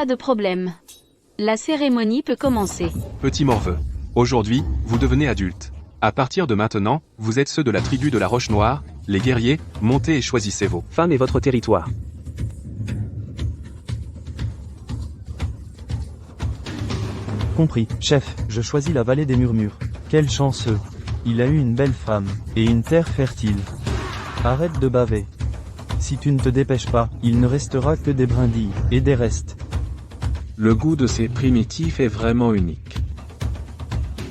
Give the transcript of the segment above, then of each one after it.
Pas de problème. La cérémonie peut commencer. Petit morveux. Aujourd'hui, vous devenez adulte. À partir de maintenant, vous êtes ceux de la tribu de la Roche Noire, les guerriers, montez et choisissez vos femmes et votre territoire. Compris, chef, je choisis la vallée des murmures. Quel chanceux. Il a eu une belle femme, et une terre fertile. Arrête de baver. Si tu ne te dépêches pas, il ne restera que des brindilles, et des restes. Le goût de ces primitifs est vraiment unique.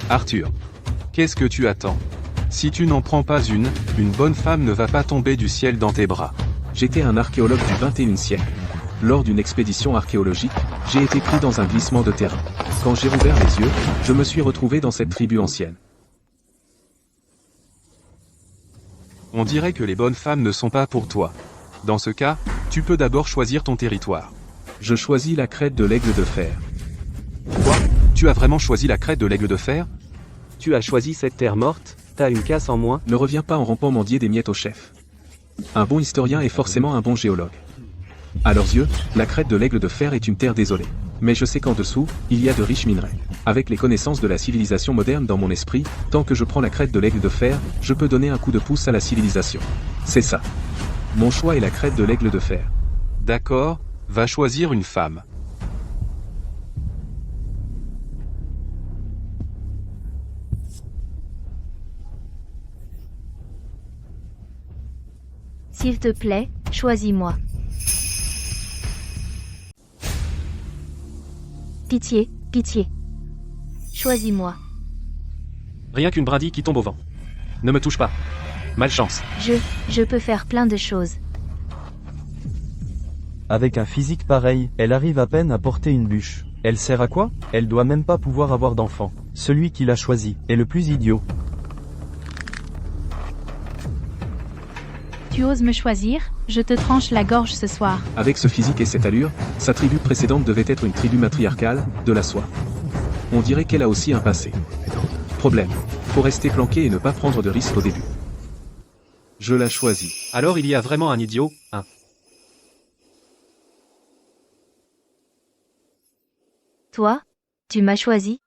Arthur. Qu'est-ce que tu attends? Si tu n'en prends pas une bonne femme ne va pas tomber du ciel dans tes bras. J'étais un archéologue du XXIe siècle. Lors d'une expédition archéologique, j'ai été pris dans un glissement de terrain. Quand j'ai rouvert les yeux, je me suis retrouvé dans cette tribu ancienne. On dirait que les bonnes femmes ne sont pas pour toi. Dans ce cas, tu peux d'abord choisir ton territoire. Je choisis la crête de l'Aigle de Fer. Quoi? Tu as vraiment choisi la crête de l'Aigle de Fer? Tu as choisi cette terre morte, t'as une casse en moins. Ne reviens pas en rampant mendier des miettes au chef. Un bon historien est forcément un bon géologue. À leurs yeux, la crête de l'Aigle de Fer est une terre désolée. Mais je sais qu'en dessous, il y a de riches minerais. Avec les connaissances de la civilisation moderne dans mon esprit, tant que je prends la crête de l'Aigle de Fer, je peux donner un coup de pouce à la civilisation. C'est ça. Mon choix est la crête de l'Aigle de Fer. D'accord, va choisir une femme. S'il te plaît, choisis-moi. Pitié, pitié. Choisis-moi. Rien qu'une brindille qui tombe au vent. Ne me touche pas. Malchance. Je peux faire plein de choses. Avec un physique pareil, elle arrive à peine à porter une bûche. Elle sert à quoi? Elle doit même pas pouvoir avoir d'enfant. Celui qui l'a choisi est le plus idiot. Tu oses me choisir? Je te tranche la gorge ce soir. Avec ce physique et cette allure, sa tribu précédente devait être une tribu matriarcale, de la soie. On dirait qu'elle a aussi un passé. Problème. Faut rester planqué et ne pas prendre de risques au début. Je la choisis. Alors il y a vraiment un idiot, hein? Toi? Tu m'as choisi?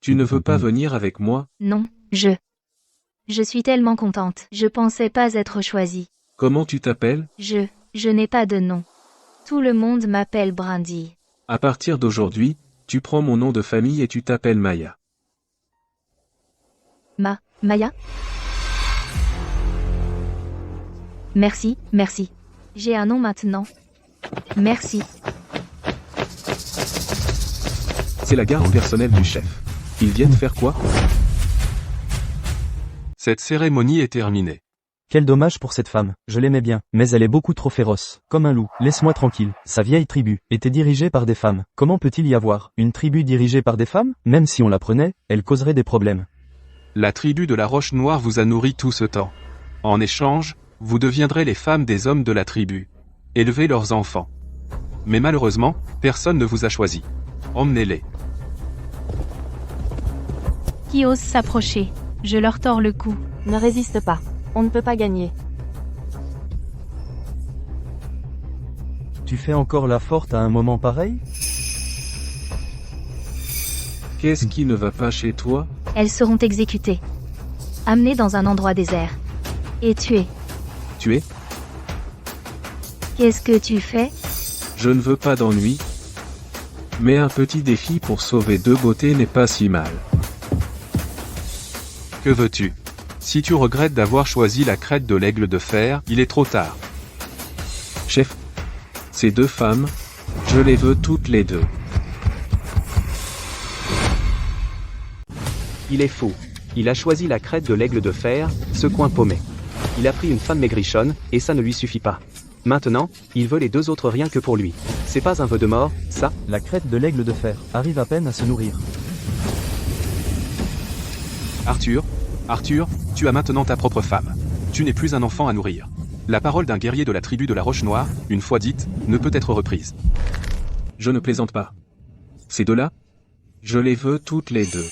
Tu ne veux pas venir avec moi? Non, je suis tellement contente. Je pensais pas être choisie. Comment tu t'appelles? Je n'ai pas de nom. Tout le monde m'appelle Brindille. À partir d'aujourd'hui, tu prends mon nom de famille et tu t'appelles Maya. Maya? Merci. J'ai un nom maintenant. Merci. C'est la garde personnelle du chef. Ils viennent faire quoi? Cette cérémonie est terminée. Quel dommage pour cette femme, je l'aimais bien, mais elle est beaucoup trop féroce, comme un loup, laisse-moi tranquille. Sa vieille tribu était dirigée par des femmes. Comment peut-il y avoir une tribu dirigée par des femmes? Même si on la prenait, elle causerait des problèmes. La tribu de la Roche Noire vous a nourri tout ce temps. En échange, vous deviendrez les femmes des hommes de la tribu. Élevez leurs enfants. Mais malheureusement, personne ne vous a choisi. Emmenez-les. Qui ose s'approcher? Je leur tords le cou. Ne résiste pas. On ne peut pas gagner. Tu fais encore la forte à un moment pareil? Qu'est-ce qui ne va pas chez toi? Elles seront exécutées. Amenées dans un endroit désert. Et tuées. Tué? Qu'est-ce que tu fais? Je ne veux pas d'ennui. Mais un petit défi pour sauver deux beautés n'est pas si mal. Que veux-tu? Si tu regrettes d'avoir choisi la crête de l'Aigle de Fer, il est trop tard. Chef, ces deux femmes, je les veux toutes les deux. Il est fou. Il a choisi la crête de l'Aigle de Fer, ce coin paumé. Il a pris une femme maigrichonne, et ça ne lui suffit pas. Maintenant, il veut les deux autres rien que pour lui. C'est pas un vœu de mort, ça? La crête de l'Aigle de Fer arrive à peine à se nourrir. Arthur, tu as maintenant ta propre femme. Tu n'es plus un enfant à nourrir. La parole d'un guerrier de la tribu de la Roche Noire, une fois dite, ne peut être reprise. Je ne plaisante pas. Ces deux-là, je les veux toutes les deux.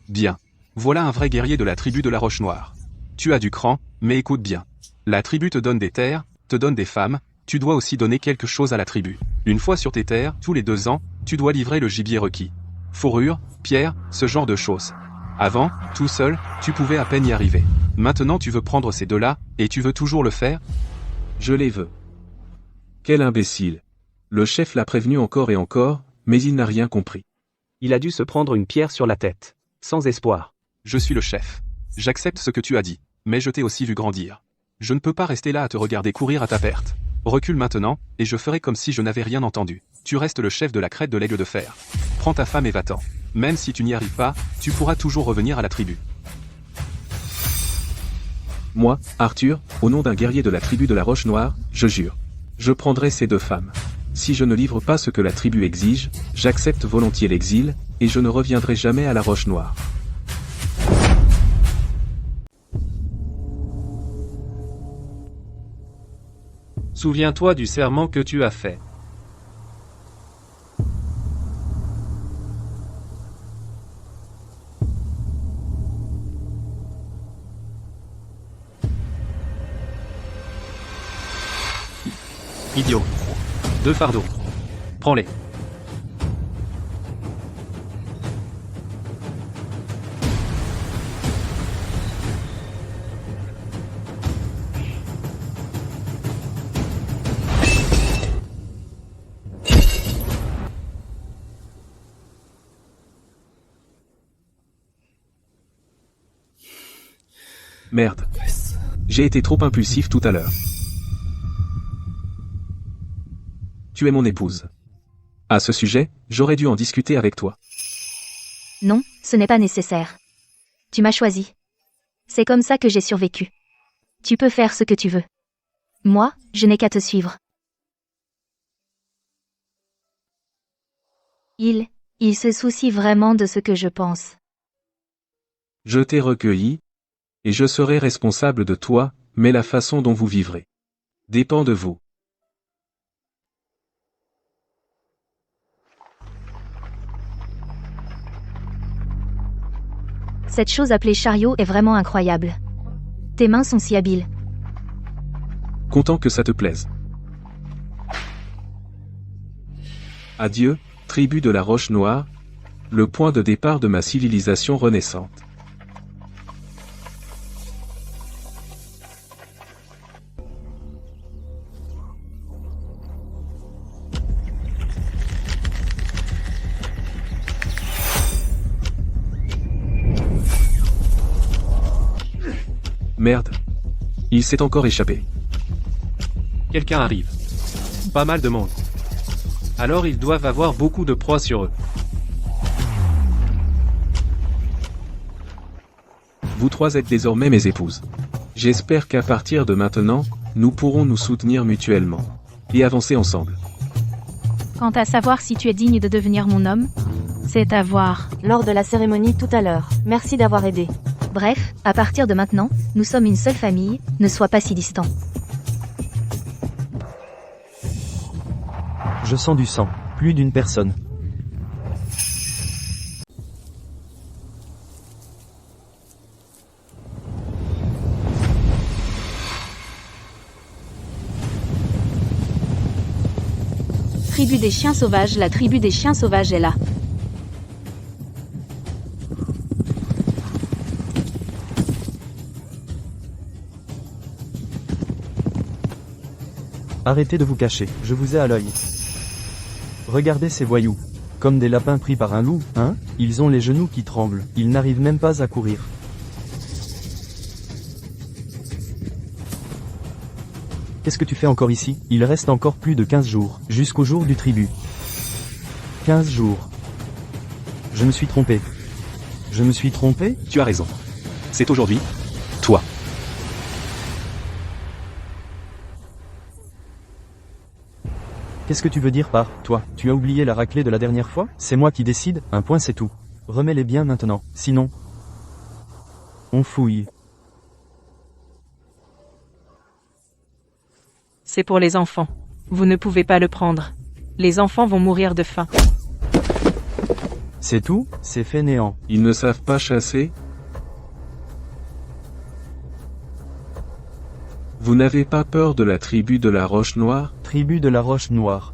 Bien. Voilà un vrai guerrier de la tribu de la Roche Noire. Tu as du cran, Mais écoute bien. La tribu te donne des terres, te donne des femmes, tu dois aussi donner quelque chose à la tribu. Une fois sur tes terres, tous les 2 ans, tu dois livrer le gibier requis. Fourrure, pierre, ce genre de choses. Avant, tout seul, tu pouvais à peine y arriver. Maintenant tu veux prendre ces 2-là, et tu veux toujours le faire? Je les veux. Quel imbécile. Le chef l'a prévenu encore et encore, mais il n'a rien compris. Il a dû se prendre une pierre sur la tête. Sans espoir. Je suis le chef. J'accepte ce que tu as dit, mais je t'ai aussi vu grandir. Je ne peux pas rester là à te regarder courir à ta perte. Recule maintenant, et je ferai comme si je n'avais rien entendu. Tu restes le chef de la crête de l'aigle de fer. Prends ta femme et va-t'en. Même si tu n'y arrives pas, tu pourras toujours revenir à la tribu. Moi, Arthur, au nom d'un guerrier de la tribu de la Roche Noire, je jure. Je prendrai ces 2 femmes. Si je ne livre pas ce que la tribu exige, j'accepte volontiers l'exil, et je ne reviendrai jamais à la Roche Noire. Souviens-toi du serment que tu as fait. Idiot. 2 fardeaux. Prends-les. Merde. J'ai été trop impulsif tout à l'heure. Tu es mon épouse. À ce sujet, j'aurais dû en discuter avec toi. Non, ce n'est pas nécessaire. Tu m'as choisi. C'est comme ça que j'ai survécu. Tu peux faire ce que tu veux. Moi, je n'ai qu'à te suivre. Il se soucie vraiment de ce que je pense. Je t'ai recueilli, et je serai responsable de toi, mais la façon dont vous vivrez dépend de vous. Cette chose appelée chariot est vraiment incroyable. Tes mains sont si habiles. Content que ça te plaise. Adieu, tribu de la Roche Noire, le point de départ de ma civilisation renaissante. Merde. Il s'est encore échappé. Quelqu'un arrive. Pas mal de monde. Alors ils doivent avoir beaucoup de proies sur eux. Vous 3 êtes désormais mes épouses. J'espère qu'à partir de maintenant, nous pourrons nous soutenir mutuellement. Et avancer ensemble. Quant à savoir si tu es digne de devenir mon homme, c'est à voir. Lors de la cérémonie tout à l'heure. Merci d'avoir aidé. Bref, à partir de maintenant, nous sommes une seule famille, ne sois pas si distant. Je sens du sang. Plus d'une personne. Tribu des chiens sauvages, la tribu des chiens sauvages est là. Arrêtez de vous cacher, je vous ai à l'œil. Regardez ces voyous. Comme des lapins pris par un loup, hein? Ils ont les genoux qui tremblent, ils n'arrivent même pas à courir. Qu'est-ce que tu fais encore ici? Il reste encore plus de 15 jours, jusqu'au jour du tribut. 15 jours. Je me suis trompé. Je me suis trompé? Tu as raison. C'est aujourd'hui. Toi. Qu'est-ce que tu veux dire par « toi » ? Tu as oublié la raclée de la dernière fois ? C'est moi qui décide, un point c'est tout. Remets-les bien maintenant, sinon... On fouille. C'est pour les enfants. Vous ne pouvez pas le prendre. Les enfants vont mourir de faim. C'est tout ? C'est fainéant. Ils ne savent pas chasser? Vous n'avez pas peur de la tribu de la Roche Noire? Tribu de la Roche Noire.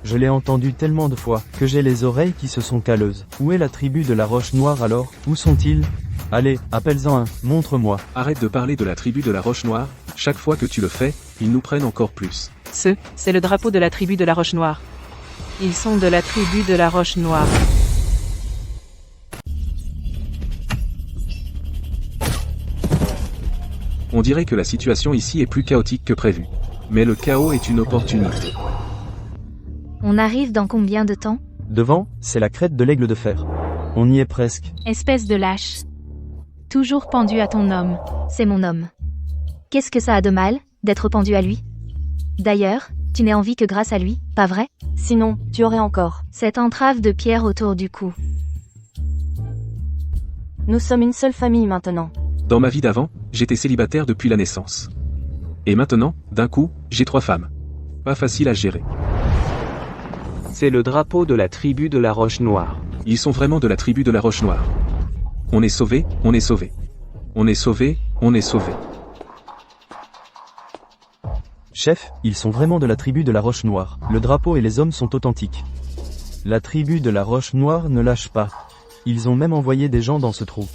Je l'ai entendu tellement de fois, que j'ai les oreilles qui se sont calleuses. Où est la tribu de la Roche Noire alors? Où sont-ils? Allez, appelle-en un, montre-moi. Arrête de parler de la tribu de la Roche Noire, chaque fois que tu le fais, ils nous prennent encore plus. C'est le drapeau de la tribu de la Roche Noire. Ils sont de la tribu de la Roche Noire. On dirait que la situation ici est plus chaotique que prévu. Mais le chaos est une opportunité. On arrive dans combien de temps? Devant, c'est la crête de l'aigle de fer. On y est presque. Espèce de lâche. Toujours pendu à ton homme. C'est mon homme. Qu'est-ce que ça a de mal, d'être pendu à lui? D'ailleurs, tu n'es en vie que grâce à lui, pas vrai? Sinon, tu aurais encore cette entrave de pierre autour du cou. Nous sommes une seule famille maintenant. Dans ma vie d'avant, j'étais célibataire depuis la naissance. Et maintenant, d'un coup, j'ai 3 femmes. Pas facile à gérer. C'est le drapeau de la tribu de la Roche Noire. Ils sont vraiment de la tribu de la Roche Noire. On est sauvés, on est sauvés. On est sauvés, on est sauvés. Chef, ils sont vraiment de la tribu de la Roche Noire. Le drapeau et les hommes sont authentiques. La tribu de la Roche Noire ne lâche pas. Ils ont même envoyé des gens dans ce trou.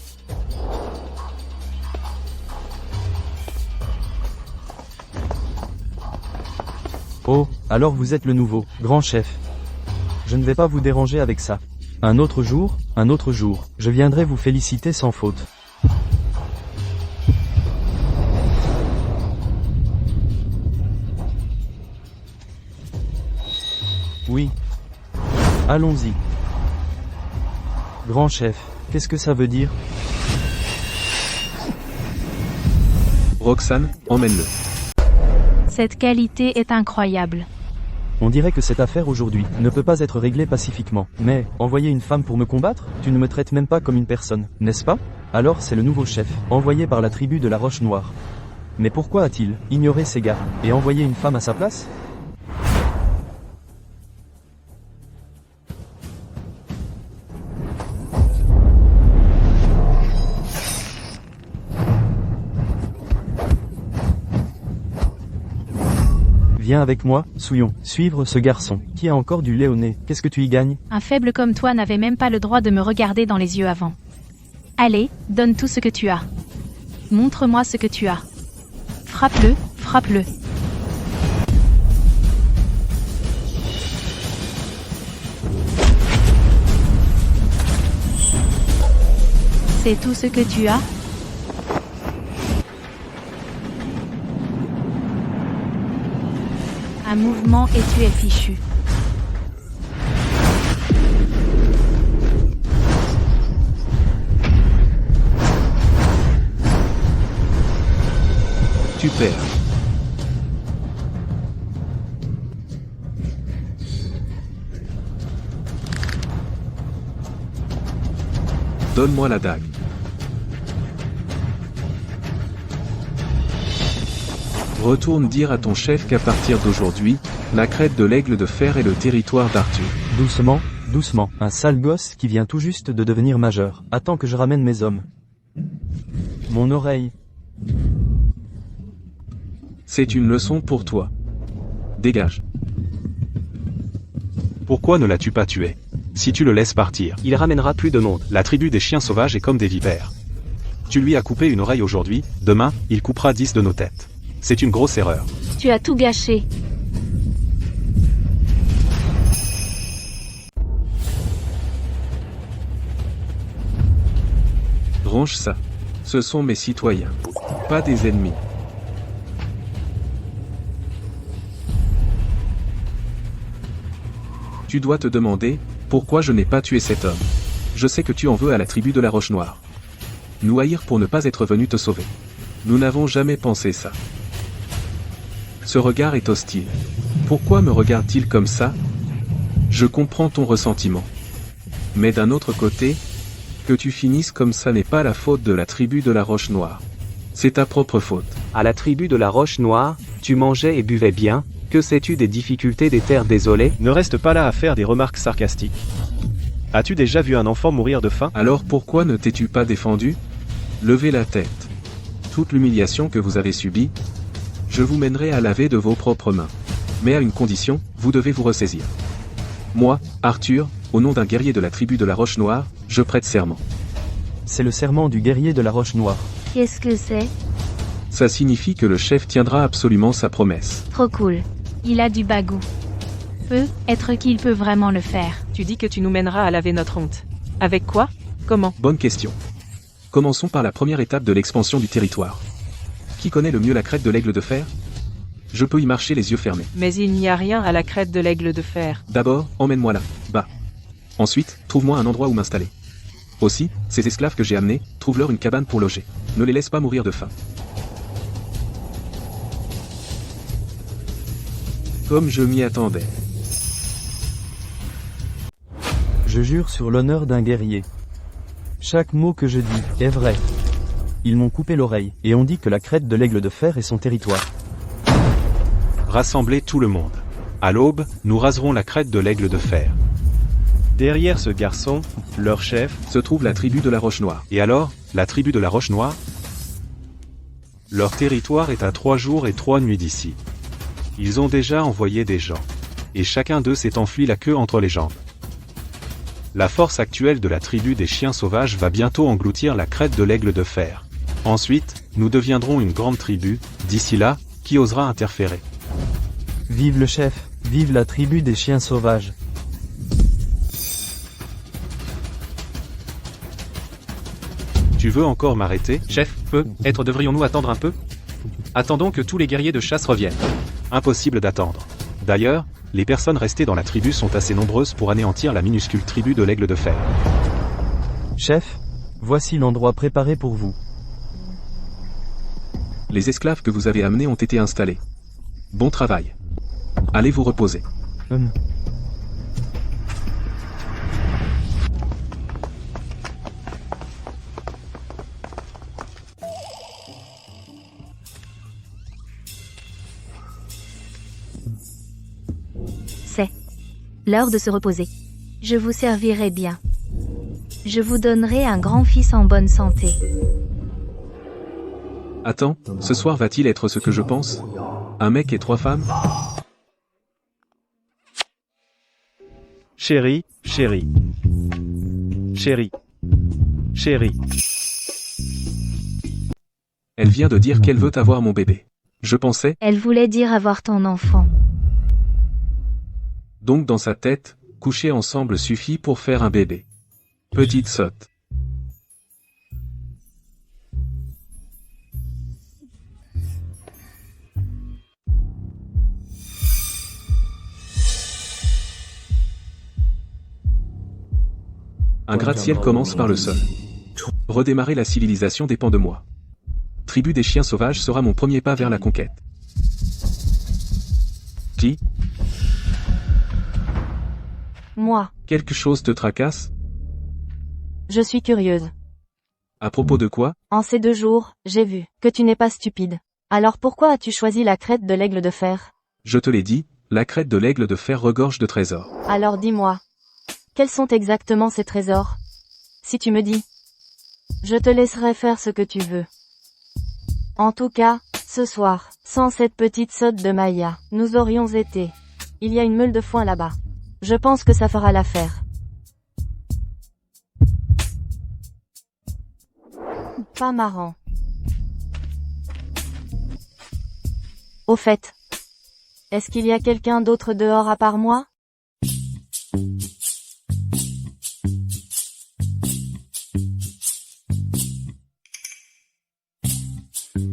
Oh, alors vous êtes le nouveau, grand chef. Je ne vais pas vous déranger avec ça. Un autre jour, je viendrai vous féliciter sans faute. Oui. Allons-y. Grand chef, qu'est-ce que ça veut dire? Roxane, emmène-le. Cette qualité est incroyable. On dirait que cette affaire aujourd'hui ne peut pas être réglée pacifiquement. Mais, envoyer une femme pour me combattre? Tu ne me traites même pas comme une personne, n'est-ce pas? Alors c'est le nouveau chef, envoyé par la tribu de la Roche Noire. Mais pourquoi a-t-il ignoré ces gars, et envoyé une femme à sa place? Viens avec moi, Souillon, suivre ce garçon, qui a encore du lait au nez. Qu'est-ce que tu y gagnes? Un faible comme toi n'avait même pas le droit de me regarder dans les yeux avant. Allez, donne tout ce que tu as. Montre-moi ce que tu as. Frappe-le, frappe-le. C'est tout ce que tu as? Un mouvement et tu es fichu. Tu perds. Donne-moi la dague. Retourne dire à ton chef qu'à partir d'aujourd'hui, la crête de l'aigle de fer est le territoire d'Arthur. Doucement, doucement, un sale gosse qui vient tout juste de devenir majeur. Attends que je ramène mes hommes. Mon oreille. C'est une leçon pour toi. Dégage. Pourquoi ne l'as-tu pas tué? Si tu le laisses partir, Il ramènera plus de monde. la tribu des chiens sauvages est comme des vipères. Tu lui as coupé une oreille aujourd'hui, demain, il coupera 10 de nos têtes. C'est une grosse erreur. Tu as tout gâché. Range ça. Ce sont mes citoyens. Pas des ennemis. Tu dois te demander, pourquoi je n'ai pas tué cet homme. Je sais que tu en veux à la tribu de la Roche Noire. Nous haïr pour ne pas être venus te sauver. Nous n'avons jamais pensé ça. Ce regard est hostile. Pourquoi me regarde-t-il comme ça? Je comprends ton ressentiment. Mais d'un autre côté, que tu finisses comme ça n'est pas la faute de la tribu de la Roche Noire. C'est ta propre faute. À la tribu de la Roche Noire, tu mangeais et buvais bien. Que sais-tu des difficultés des terres désolées? Ne reste pas là à faire des remarques sarcastiques. As-tu déjà vu un enfant mourir de faim? Alors pourquoi ne t'es-tu pas défendu? Levez la tête. Toute l'humiliation que vous avez subie, Je vous mènerai à laver de vos propres mains. Mais à une condition, vous devez vous ressaisir. Moi, Arthur, au nom d'un guerrier de la tribu de la Roche Noire, je prête serment. C'est le serment du guerrier de la Roche Noire. Qu'est-ce que c'est? Ça signifie que le chef tiendra absolument sa promesse. Trop cool. Il a du bagou. Être qu'il peut vraiment le faire. Tu dis que tu nous mèneras à laver notre honte. Avec quoi? Comment? Bonne question. Commençons par la première étape de l'expansion du territoire. Qui connaît le mieux la crête de l'Aigle de Fer? Je peux y marcher les yeux fermés. Mais il n'y a rien à la crête de l'Aigle de Fer. D'abord, emmène-moi là, bas. Ensuite, trouve-moi un endroit où m'installer. Aussi, ces esclaves que j'ai amenés, trouve-leur une cabane pour loger. Ne les laisse pas mourir de faim. Comme je m'y attendais. Je jure sur l'honneur d'un guerrier. Chaque mot que je dis est vrai. Ils m'ont coupé l'oreille, et on dit que la crête de l'Aigle de Fer est son territoire. Rassemblez tout le monde. À l'aube, nous raserons la crête de l'Aigle de Fer. Derrière ce garçon, leur chef, Se trouve la tribu de la Roche Noire. Et alors, la tribu de la Roche Noire? Leur territoire est à 3 jours et 3 nuits d'ici. Ils ont déjà envoyé des gens. Et chacun d'eux s'est enfui la queue entre les jambes. La force actuelle de la tribu des chiens sauvages va bientôt engloutir la crête de l'Aigle de Fer. Ensuite, nous deviendrons une grande tribu. D'ici là, qui osera interférer? Vive le chef, vive la tribu des chiens sauvages. Tu veux encore m'arrêter? Chef, peut-être devrions-nous attendre un peu? Attendons que tous les guerriers de chasse reviennent. Impossible d'attendre. D'ailleurs, les personnes restées dans la tribu sont assez nombreuses pour anéantir la minuscule tribu de l'Aigle de Fer. Chef, voici l'endroit préparé pour vous. Les esclaves que vous avez amenés ont été installés. Bon travail. Allez vous reposer. C'est l'heure de se reposer. Je vous servirai bien. Je vous donnerai un grand-fils en bonne santé. Attends, ce soir va-t-il être ce que je pense? Un mec et 3 femmes? chérie, chérie. Chérie. Chérie. Elle vient de dire qu'elle veut avoir mon bébé. Je pensais, Elle voulait dire avoir ton enfant. donc dans sa tête, coucher ensemble suffit pour faire un bébé. Petite sotte. Un gratte-ciel commence par le sol. Redémarrer la civilisation dépend de moi. Tribu des chiens sauvages sera mon premier pas vers la conquête. Qui? Moi, Quelque chose te tracasse? je suis curieuse. À propos de quoi? En ces 2 jours, j'ai vu que tu n'es pas stupide. Alors pourquoi as-tu choisi la crête de l'Aigle de Fer? Je te l'ai dit, la crête de l'Aigle de Fer regorge de trésors. Alors dis-moi, quels sont exactement ces trésors? Si tu me dis, je te laisserai faire ce que tu veux. En tout cas, ce soir, sans cette petite sotte de Maya, nous aurions été. Il y a une meule de foin là-bas. Je pense que ça fera l'affaire. Pas marrant. Au fait, est-ce qu'il y a quelqu'un d'autre dehors à part moi?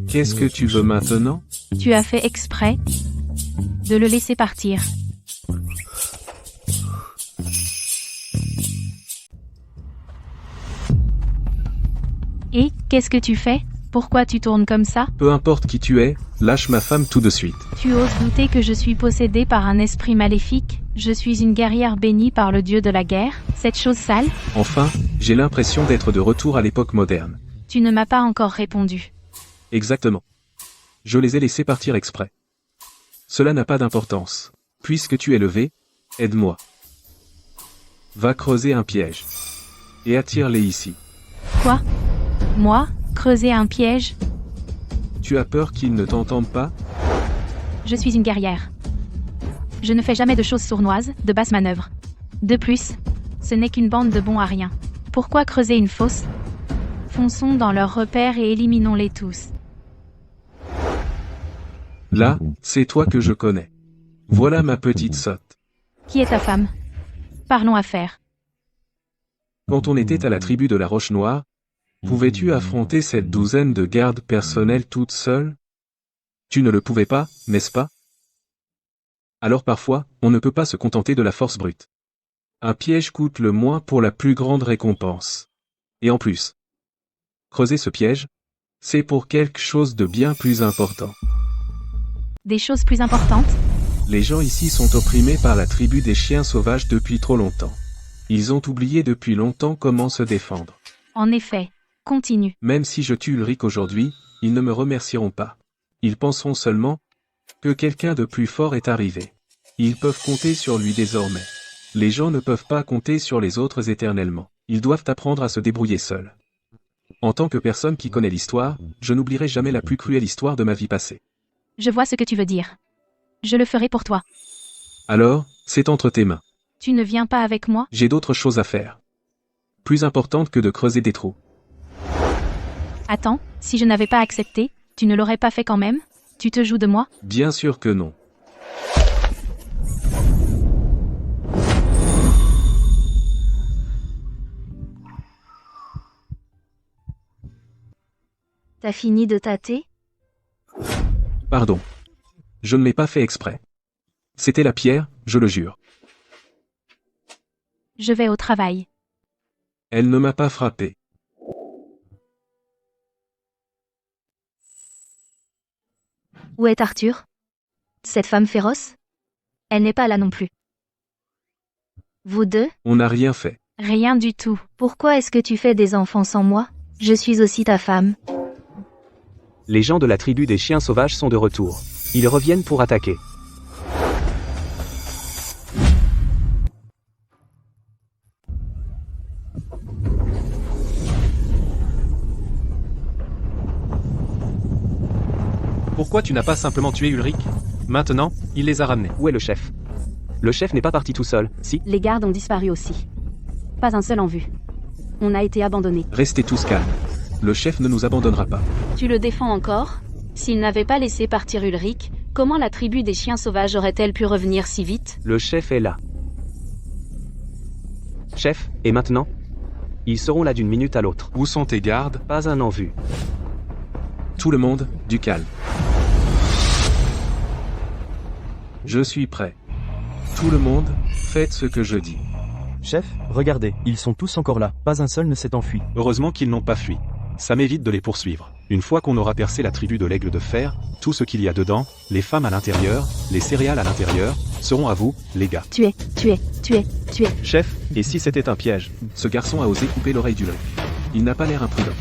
Qu'est-ce que tu veux maintenant? Tu as fait exprès de le laisser partir. Et, qu'est-ce que tu fais? Pourquoi tu tournes comme ça? Peu importe qui tu es, lâche ma femme tout de suite. Tu oses douter que je suis possédée par un esprit maléfique? Je suis une guerrière bénie par le dieu de la guerre, cette chose sale? Enfin, j'ai l'impression d'être de retour à l'époque moderne. Tu ne m'as pas encore répondu. Exactement. Je les ai laissés partir exprès. Cela n'a pas d'importance. Puisque tu es levé, aide-moi. Va creuser un piège. Et attire-les ici. Quoi? Moi? Creuser un piège? Tu as peur qu'ils ne t'entendent pas? Je suis une guerrière. Je ne fais jamais de choses sournoises, de basses manœuvres. De plus, ce n'est qu'une bande de bons à rien. Pourquoi creuser une fosse? Fonçons dans leurs repères et éliminons-les tous. Là, c'est toi que je connais. Voilà ma petite sotte. Qui est ta femme? Parlons affaires. Quand on était à la tribu de la Roche Noire, pouvais-tu affronter cette douzaine de gardes personnels toute seule? Tu ne le pouvais pas, n'est-ce pas? Alors parfois, on ne peut pas se contenter de la force brute. Un piège coûte le moins pour la plus grande récompense. Et en plus, creuser ce piège, c'est pour quelque chose de bien plus important. Des choses plus importantes? Les gens ici sont opprimés par la tribu des chiens sauvages depuis trop longtemps. Ils ont oublié depuis longtemps comment se défendre. En effet. Continue. Même si je tue Ulrich aujourd'hui, ils ne me remercieront pas. Ils penseront seulement que quelqu'un de plus fort est arrivé. Ils peuvent compter sur lui désormais. Les gens ne peuvent pas compter sur les autres éternellement. Ils doivent apprendre à se débrouiller seuls. En tant que personne qui connaît l'histoire, je n'oublierai jamais la plus cruelle histoire de ma vie passée. Je vois ce que tu veux dire. Je le ferai pour toi. Alors, c'est entre tes mains. Tu ne viens pas avec moi? J'ai d'autres choses à faire. Plus importantes que de creuser des trous. Attends, si je n'avais pas accepté, tu ne l'aurais pas fait quand même? Tu te joues de moi? Bien sûr que non. T'as fini de tâter? Pardon. Je ne l'ai pas fait exprès. C'était la pierre, je le jure. Je vais au travail. Elle ne m'a pas frappé. Où est Arthur? Cette femme féroce? Elle n'est pas là non plus. Vous deux? On n'a rien fait. Rien du tout. Pourquoi est-ce que tu fais des enfants sans moi? Je suis aussi ta femme. Les gens de la tribu des chiens sauvages sont de retour. Ils reviennent pour attaquer. Pourquoi tu n'as pas simplement tué Ulrich? Maintenant, il les a ramenés. Où est le chef? Le chef n'est pas parti tout seul, si? Les gardes ont disparu aussi. Pas un seul en vue. On a été abandonnés. Restez tous calmes. Le chef ne nous abandonnera pas. Tu le défends encore? S'il n'avait pas laissé partir Ulrich, comment la tribu des chiens sauvages aurait-elle pu revenir si vite? Le chef est là. Chef, et maintenant? Ils seront là d'une minute à l'autre. Où sont tes gardes? Pas un en vue. Tout le monde, du calme. Je suis prêt. Tout le monde, faites ce que je dis. Chef, regardez, ils sont tous encore là. Pas un seul ne s'est enfui. Heureusement qu'ils n'ont pas fui. Ça m'évite de les poursuivre. Une fois qu'on aura percé la tribu de l'aigle de fer, tout ce qu'il y a dedans, les femmes à l'intérieur, les céréales à l'intérieur, seront à vous, les gars. Tuez. Chef, et si c'était un piège? Ce garçon a osé couper l'oreille d'Ulrich. Il n'a pas l'air imprudent.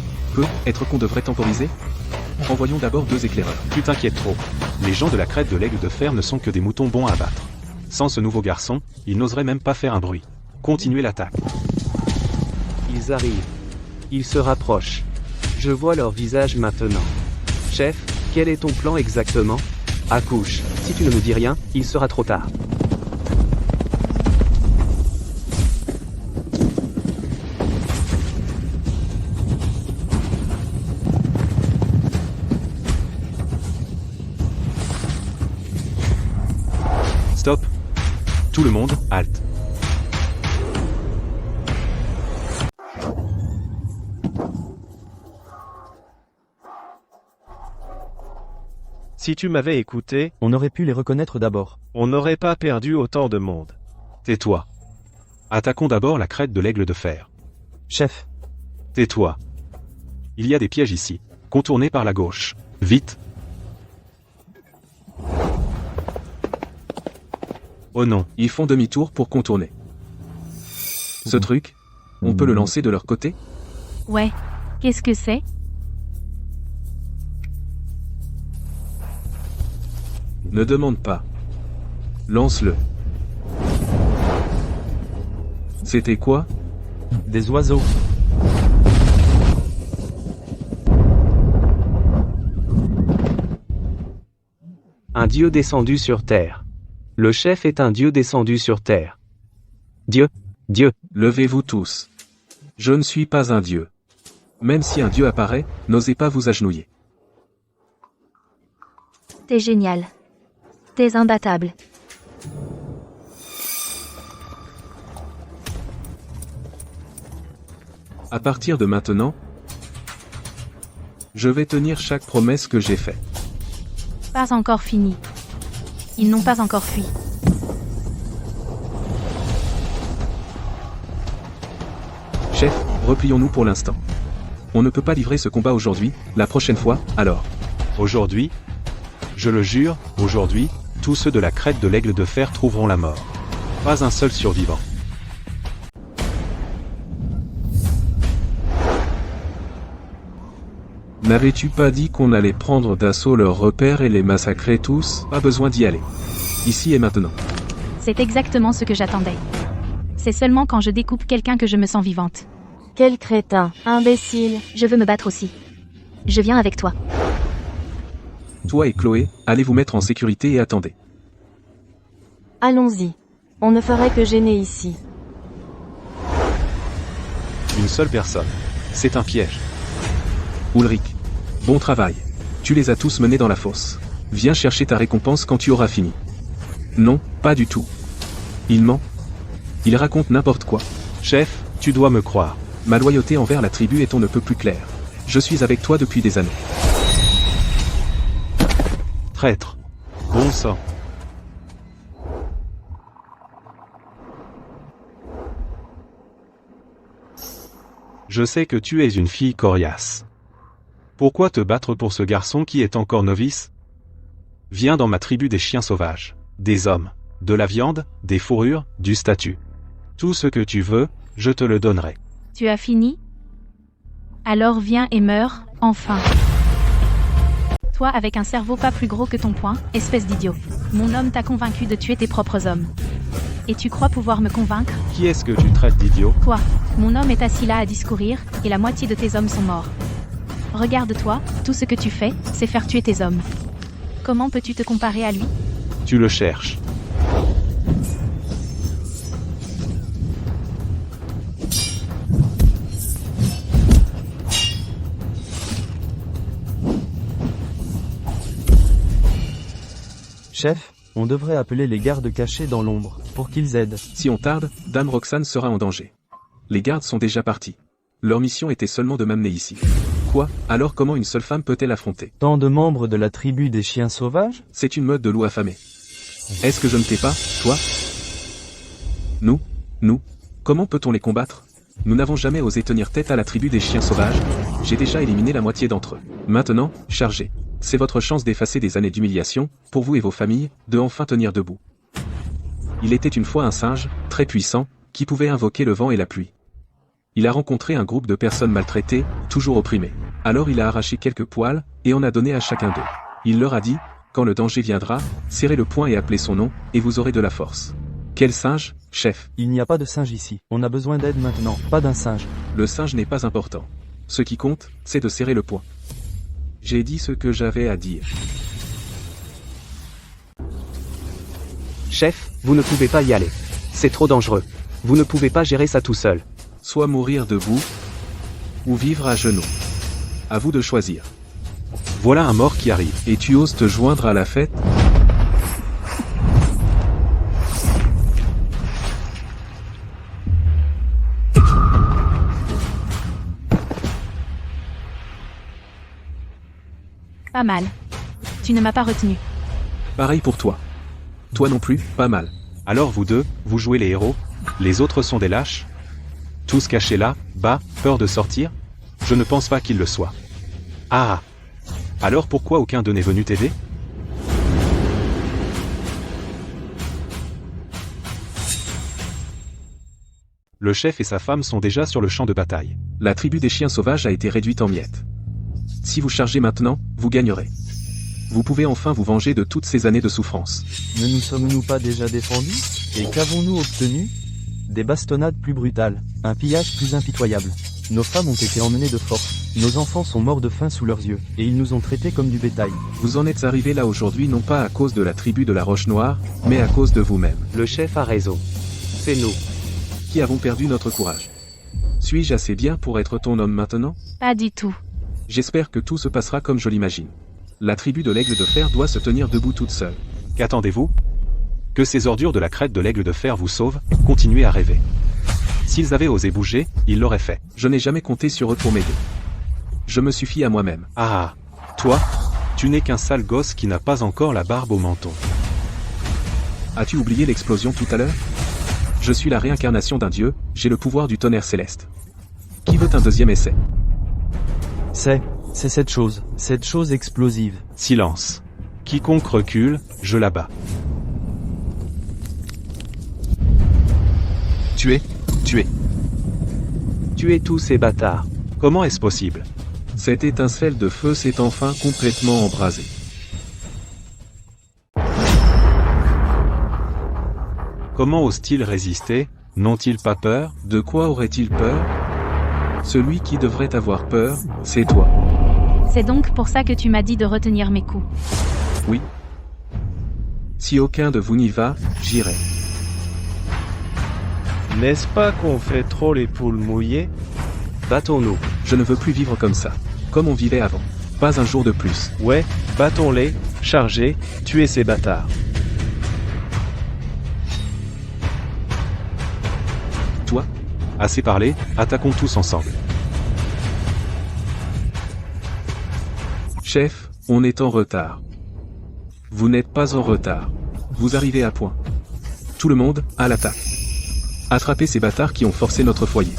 Être qu'on devrait temporiser? Envoyons d'abord 2 éclaireurs. Tu t'inquiètes trop. Les gens de la crête de l'aigle de fer ne sont que des moutons bons à abattre. Sans ce nouveau garçon, ils n'oseraient même pas faire un bruit. Continuez l'attaque. Ils arrivent. Ils se rapprochent. Je vois leur visage maintenant. Chef, quel est ton plan exactement? Accouche. Si tu ne nous dis rien, il sera trop tard. Stop. Tout le monde, halte. Si tu m'avais écouté, On aurait pu les reconnaître d'abord. on n'aurait pas perdu autant de monde. Tais-toi. Attaquons d'abord la crête de l'aigle de fer. Chef, Tais-toi. Il y a des pièges ici. Contournez par la gauche. Vite. Oh non, ils font demi-tour pour contourner. Ce truc, on peut le lancer de leur côté? Ouais. Qu'est-ce que c'est? Ne demande pas. Lance-le. C'était quoi? des oiseaux. Un dieu descendu sur terre. Le chef est un dieu descendu sur terre. Dieu, Dieu. Levez-vous tous. Je ne suis pas un dieu. Même si un dieu apparaît, n'osez pas vous agenouiller. T'es génial. T'es imbattable. À partir de maintenant, je vais tenir chaque promesse que j'ai faite. Pas encore fini. Ils n'ont pas encore fui. Chef, replions-nous pour l'instant. On ne peut pas livrer ce combat aujourd'hui, la prochaine fois, alors. Aujourd'hui, je le jure, aujourd'hui, tous ceux de la crête de l'Aigle de Fer trouveront la mort. Pas un seul survivant. N'avais-tu pas dit qu'on allait prendre d'assaut leurs repères et les massacrer tous? Pas besoin d'y aller. Ici et maintenant. C'est exactement ce que j'attendais. C'est seulement quand je découpe quelqu'un que je me sens vivante. Quel crétin, imbécile. Je veux me battre aussi. Je viens avec toi. Toi et Chloé, allez vous mettre en sécurité et attendez. Allons-y. On ne ferait que gêner ici. Une seule personne. C'est un piège. Ulrich, bon travail. Tu les as tous menés dans la fosse. Viens chercher ta récompense quand tu auras fini. Non, pas du tout. Il ment. Il raconte n'importe quoi. Chef, tu dois me croire. Ma loyauté envers la tribu est on ne peut plus claire. Je suis avec toi depuis des années. Traître. Bon sang. Je sais que tu es une fille coriace. Pourquoi te battre pour ce garçon qui est encore novice? Viens dans ma tribu des chiens sauvages, des hommes, de la viande, des fourrures, du statut. Tout ce que tu veux, je te le donnerai. Tu as fini? Alors viens et meurs, enfin. Toi avec un cerveau pas plus gros que ton poing, espèce d'idiot. Mon homme t'a convaincu de tuer tes propres hommes. Et tu crois pouvoir me convaincre? Qui est-ce que tu traites d'idiot? Toi. Mon homme est assis là à discourir, et la moitié de tes hommes sont morts. Regarde-toi, tout ce que tu fais, c'est faire tuer tes hommes. Comment peux-tu te comparer à lui? Tu le cherches. Chef, on devrait appeler les gardes cachés dans l'ombre, pour qu'ils aident. Si on tarde, Dame Roxane sera en danger. Les gardes sont déjà partis. Leur mission était seulement de m'amener ici. Quoi? Alors comment une seule femme peut-elle affronter? Tant de membres de la tribu des chiens sauvages? C'est une meute de loups affamés. Est-ce que je ne t'ai pas, toi? Nous, comment peut-on les combattre? Nous n'avons jamais osé tenir tête à la tribu des chiens sauvages. J'ai déjà éliminé la moitié d'entre eux. Maintenant, chargez. C'est votre chance d'effacer des années d'humiliation, pour vous et vos familles, de enfin tenir debout. Il était une fois un singe, très puissant, qui pouvait invoquer le vent et la pluie. Il a rencontré un groupe de personnes maltraitées, toujours opprimées. Alors il a arraché quelques poils, et en a donné à chacun d'eux. Il leur a dit, quand le danger viendra, serrez le poing et appelez son nom, et vous aurez de la force. Quel singe, chef? Il n'y a pas de singe ici. On a besoin d'aide maintenant, pas d'un singe. Le singe n'est pas important. Ce qui compte, c'est de serrer le poing. J'ai dit ce que j'avais à dire. Chef, vous ne pouvez pas y aller. C'est trop dangereux. Vous ne pouvez pas gérer ça tout seul. Soit mourir debout, ou vivre à genoux. À vous de choisir. Voilà un mort qui arrive. Et tu oses te joindre à la fête? Pas mal. Tu ne m'as pas retenu. Pareil pour toi. Toi non plus, pas mal. Alors vous deux, vous jouez les héros? Les autres sont des lâches? Tous cachés là, bas, peur de sortir? Je ne pense pas qu'ils le soient. Ah! Alors pourquoi aucun d'eux n'est venu t'aider? Le chef et sa femme sont déjà sur le champ de bataille. La tribu des chiens sauvages a été réduite en miettes. Si vous chargez maintenant, vous gagnerez. Vous pouvez enfin vous venger de toutes ces années de souffrance. Ne nous sommes-nous pas déjà défendus? Et qu'avons-nous obtenu? Des bastonnades plus brutales, un pillage plus impitoyable. Nos femmes ont été emmenées de force, Nos enfants sont morts de faim sous leurs yeux, et ils nous ont traités comme du bétail. Vous en êtes arrivé là aujourd'hui non pas à cause de la tribu de la Roche Noire, mais à cause de vous-même, Le chef a raison. C'est nous. qui avons perdu notre courage. Suis-je assez bien pour être ton homme maintenant? Pas du tout. J'espère que tout se passera comme je l'imagine. La tribu de l'Aigle de Fer doit se tenir debout toute seule. Qu'attendez-vous? Que ces ordures de la crête de l'Aigle de Fer vous sauvent? Continuez à rêver. S'ils avaient osé bouger, ils l'auraient fait. Je n'ai jamais compté sur eux pour m'aider. Je me suffis à moi-même. Ah, toi, tu n'es qu'un sale gosse qui n'a pas encore la barbe au menton. As-tu oublié l'explosion tout à l'heure? Je suis la réincarnation d'un dieu, j'ai le pouvoir du tonnerre céleste. Qui veut un deuxième essai? C'est cette chose explosive. Silence. Quiconque recule, je l'abats. Tuez. Tuez tous ces bâtards. Comment est-ce possible? Cette étincelle de feu s'est enfin complètement embrasée. Comment osent-ils résister? N'ont-ils pas peur? De quoi aurait-il peur? Celui qui devrait avoir peur, c'est toi. C'est donc pour ça que tu m'as dit de retenir mes coups. Oui. Si aucun de vous n'y va, j'irai. N'est-ce pas qu'on fait trop les poules mouillées? Battons-nous. Je ne veux plus vivre comme ça, comme on vivait avant. Pas un jour de plus. Ouais, battons-les, chargez, tuez ces bâtards. Toi? Assez parlé, attaquons tous ensemble. Chef, on est en retard. Vous n'êtes pas en retard. Vous arrivez à point. Tout le monde, à l'attaque. Attrapez ces bâtards qui ont forcé notre foyer.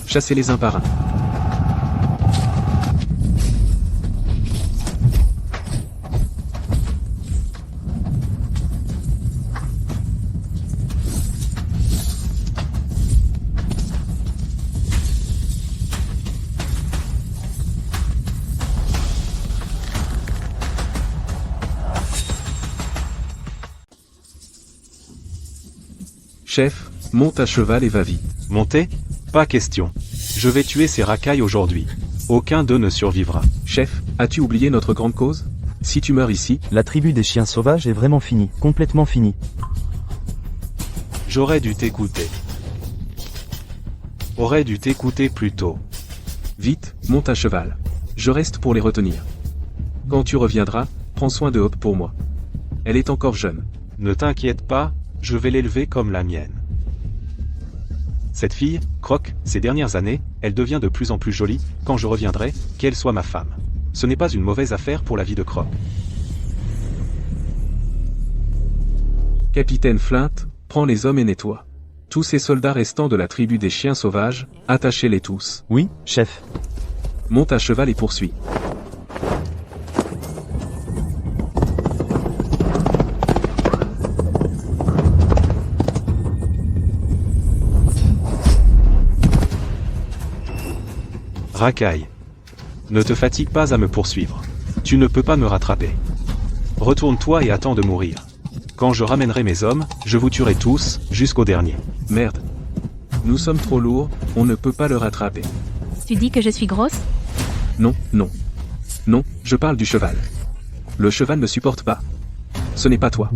Chassez-les un par un. Chef, monte à cheval et va vite. Montez? Pas question. Je vais tuer ces racailles aujourd'hui. Aucun d'eux ne survivra. Chef, as-tu oublié notre grande cause? Si tu meurs ici, La tribu des chiens sauvages est vraiment finie, complètement finie. J'aurais dû t'écouter. Aurais dû t'écouter plus tôt. vite, monte à cheval. Je reste pour les retenir. Quand tu reviendras, prends soin de Hope pour moi. Elle est encore jeune. Ne t'inquiète pas, je vais l'élever comme la mienne. Cette fille, Croc, ces dernières années, elle devient de plus en plus jolie, quand je reviendrai, qu'elle soit ma femme. Ce n'est pas une mauvaise affaire pour la vie de Croc. Capitaine Flint, prends les hommes et nettoie. Tous ces soldats restants de la tribu des chiens sauvages, attachez-les tous. Oui, chef. Monte à cheval et poursuis. Racaille. Ne te fatigue pas à me poursuivre. Tu ne peux pas me rattraper. Retourne-toi et attends de mourir. Quand je ramènerai mes hommes, je vous tuerai tous, jusqu'au dernier. Merde. Nous sommes trop lourds, on ne peut pas le rattraper. Tu dis que je suis grosse? Non, non. Non, je parle du cheval. Le cheval ne supporte pas. Ce n'est pas toi.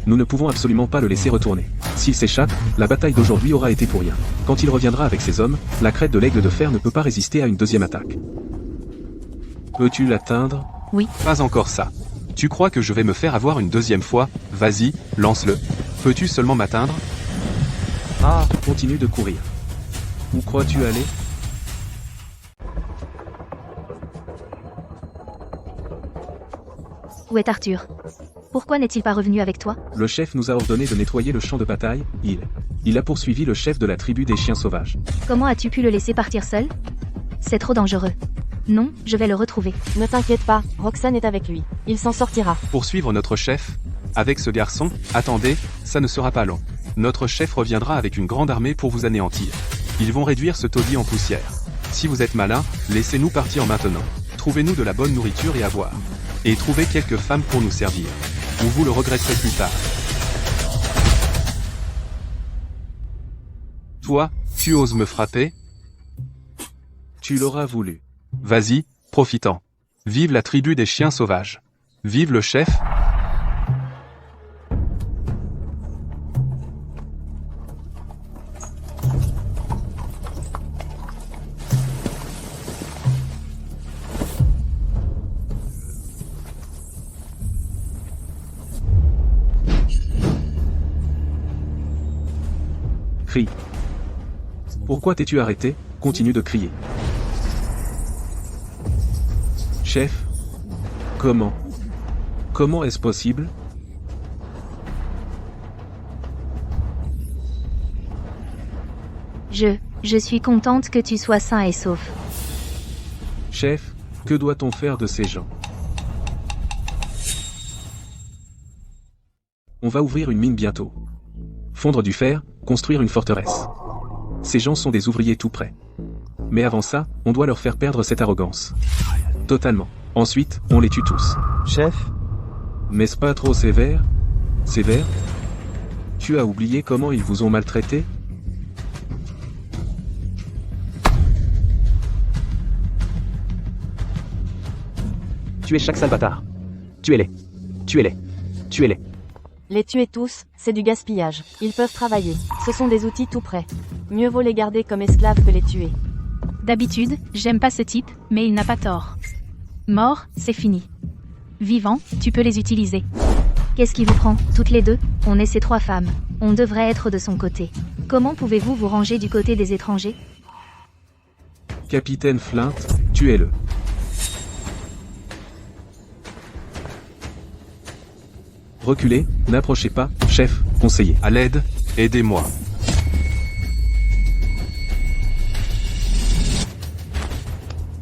Nous ne pouvons absolument pas le laisser retourner. S'il s'échappe, la bataille d'aujourd'hui aura été pour rien. Quand il reviendra avec ses hommes, la crête de l'aigle de fer ne peut pas résister à une deuxième attaque. Peux-tu l'atteindre? Oui. Pas encore ça. Tu crois que je vais me faire avoir une deuxième fois? Vas-y, lance-le. Peux-tu seulement m'atteindre? Ah, continue de courir. Où crois-tu aller? Où est Arthur? Pourquoi n'est-il pas revenu avec toi? Le chef nous a ordonné de nettoyer le champ de bataille, il a poursuivi le chef de la tribu des chiens sauvages. Comment as-tu pu le laisser partir seul? C'est trop dangereux. Non, je vais le retrouver. Ne t'inquiète pas, Roxane est avec lui. Il s'en sortira. Poursuivre notre chef? Avec ce garçon? Attendez, ça ne sera pas long. Notre chef reviendra avec une grande armée pour vous anéantir. Ils vont réduire ce taudis en poussière. Si vous êtes malin, laissez-nous partir maintenant. Trouvez-nous de la bonne nourriture et à boire. Et trouvez quelques femmes pour nous servir. Ou vous le regretterez plus tard. Toi, tu oses me frapper? Tu l'auras voulu. Vas-y, profitant. Vive la tribu des chiens sauvages. Vive le chef. Crie. Pourquoi t'es-tu arrêté? Continue de crier. Chef. Comment? Comment est-ce possible? Je suis contente que tu sois sain et sauf. Chef, que doit-on faire de ces gens? On va ouvrir une mine bientôt. Fondre du fer, construire une forteresse. Ces gens sont des ouvriers tout prêts. Mais avant ça, on doit leur faire perdre cette arrogance. Totalement. Ensuite, on les tue tous. Chef, Mais c'est pas trop sévère? Sévère? Tu as oublié comment ils vous ont maltraité? Tuez chaque sale bâtard. Tuez-les. Tuez-les. Tuez-les. Les tuer tous, c'est du gaspillage. Ils peuvent travailler. Ce sont des outils tout prêts. Mieux vaut les garder comme esclaves que les tuer. D'habitude, j'aime pas ce type, mais il n'a pas tort. Mort, c'est fini. Vivant, tu peux les utiliser. Qu'est-ce qui vous prend, toutes les deux? On est ces 3 femmes. On devrait être de son côté. Comment pouvez-vous vous ranger du côté des étrangers? Capitaine Flint, tuez-le. Reculez, n'approchez pas, chef, conseiller. À l'aide, aidez-moi.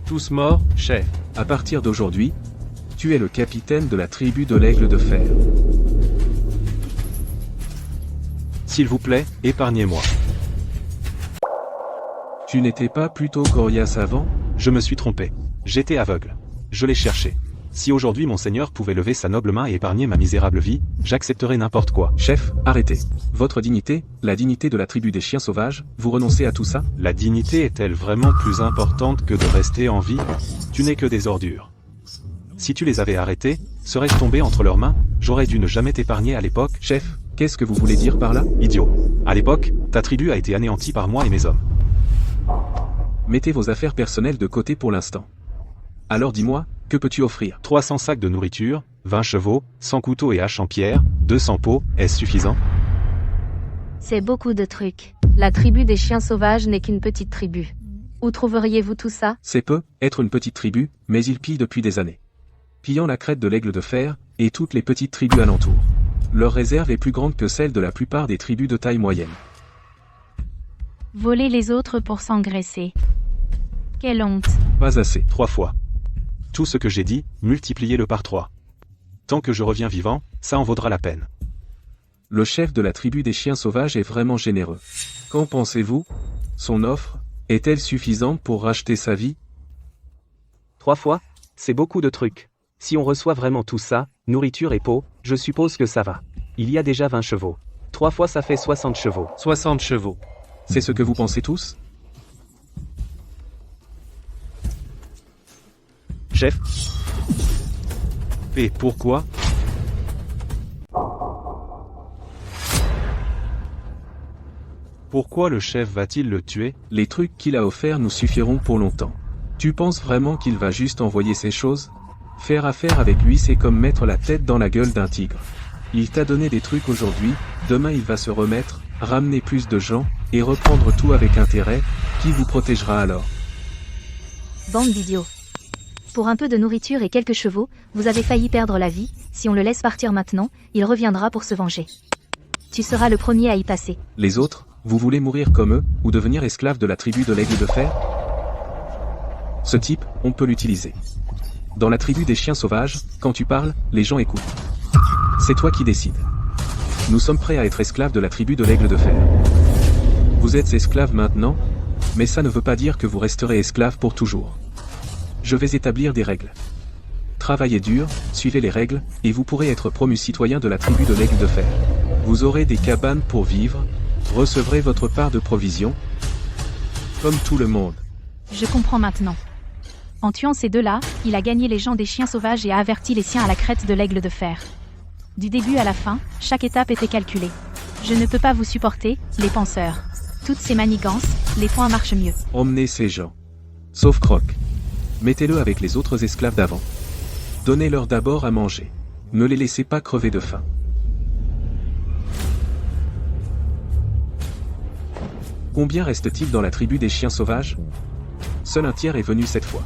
Tous morts, chef. À partir d'aujourd'hui, tu es le capitaine de la tribu de l'Aigle de Fer. S'il vous plaît, épargnez-moi. Tu n'étais pas plutôt coriace avant? Je me suis trompé. J'étais aveugle. Je l'ai cherché. Si aujourd'hui mon seigneur pouvait lever sa noble main et épargner ma misérable vie, j'accepterais n'importe quoi. Chef, arrêtez. Votre dignité, la dignité de la tribu des chiens sauvages, vous renoncez à tout ça? La dignité est-elle vraiment plus importante que de rester en vie? Tu n'es que des ordures. Si tu les avais arrêtés, serais-je tombé entre leurs mains? J'aurais dû ne jamais t'épargner à l'époque. Chef, qu'est-ce que vous voulez dire par là? Idiot. À l'époque, ta tribu a été anéantie par moi et mes hommes. Mettez vos affaires personnelles de côté pour l'instant. Alors dis-moi, que peux-tu offrir? 300 sacs de nourriture, 20 chevaux, 100 couteaux et haches en pierre, 200 pots, est-ce suffisant? C'est beaucoup de trucs. La tribu des chiens sauvages n'est qu'une petite tribu. Où trouveriez-vous tout ça? C'est peu, être une petite tribu, mais ils pillent depuis des années. Pillant la crête de l'Aigle de Fer, et toutes les petites tribus alentours. Leur réserve est plus grande que celle de la plupart des tribus de taille moyenne. Voler les autres pour s'engraisser. Quelle honte. Pas assez. 3 fois. Tout ce que j'ai dit, multipliez-le par 3. Tant que je reviens vivant, ça en vaudra la peine. Le chef de la tribu des chiens sauvages est vraiment généreux. Qu'en pensez-vous? Son offre, est-elle suffisante pour racheter sa vie? 3 fois? C'est beaucoup de trucs. Si on reçoit vraiment tout ça, nourriture et peau, je suppose que ça va. Il y a déjà 20 chevaux. 3 fois ça fait 60 chevaux. 60 chevaux. C'est ce que vous pensez tous? Chef? Et pourquoi? Pourquoi le chef va-t-il le tuer? Les trucs qu'il a offerts nous suffiront pour longtemps. Tu penses vraiment qu'il va juste envoyer ces choses? Faire affaire avec lui, c'est comme mettre la tête dans la gueule d'un tigre. Il t'a donné des trucs aujourd'hui, demain il va se remettre, ramener plus de gens, et reprendre tout avec intérêt. Qui vous protégera alors? Bande d'idiots. Pour un peu de nourriture et quelques chevaux, vous avez failli perdre la vie. Si on le laisse partir maintenant, il reviendra pour se venger. Tu seras le premier à y passer. Les autres, vous voulez mourir comme eux, ou devenir esclave de la tribu de l'Aigle de Fer? Ce type, on peut l'utiliser. Dans la tribu des chiens sauvages, quand tu parles, les gens écoutent. C'est toi qui décides. Nous sommes prêts à être esclaves de la tribu de l'Aigle de Fer. Vous êtes esclaves maintenant, mais ça ne veut pas dire que vous resterez esclaves pour toujours. Je vais établir des règles. Travaillez dur, suivez les règles, et vous pourrez être promu citoyen de la tribu de l'Aigle de Fer. Vous aurez des cabanes pour vivre, recevrez votre part de provisions, comme tout le monde. Je comprends maintenant. En tuant ces deux-là, il a gagné les gens des chiens sauvages et a averti les siens à la crête de l'aigle de fer. Du début à la fin, chaque étape était calculée. Je ne peux pas vous supporter, les penseurs. Toutes ces manigances, les points marchent mieux. Emmenez ces gens. Sauf Croc. Mettez-le avec les autres esclaves d'avant. Donnez-leur d'abord à manger. Ne les laissez pas crever de faim. Combien reste-t-il dans la tribu des chiens sauvages? Seul un tiers est venu cette fois.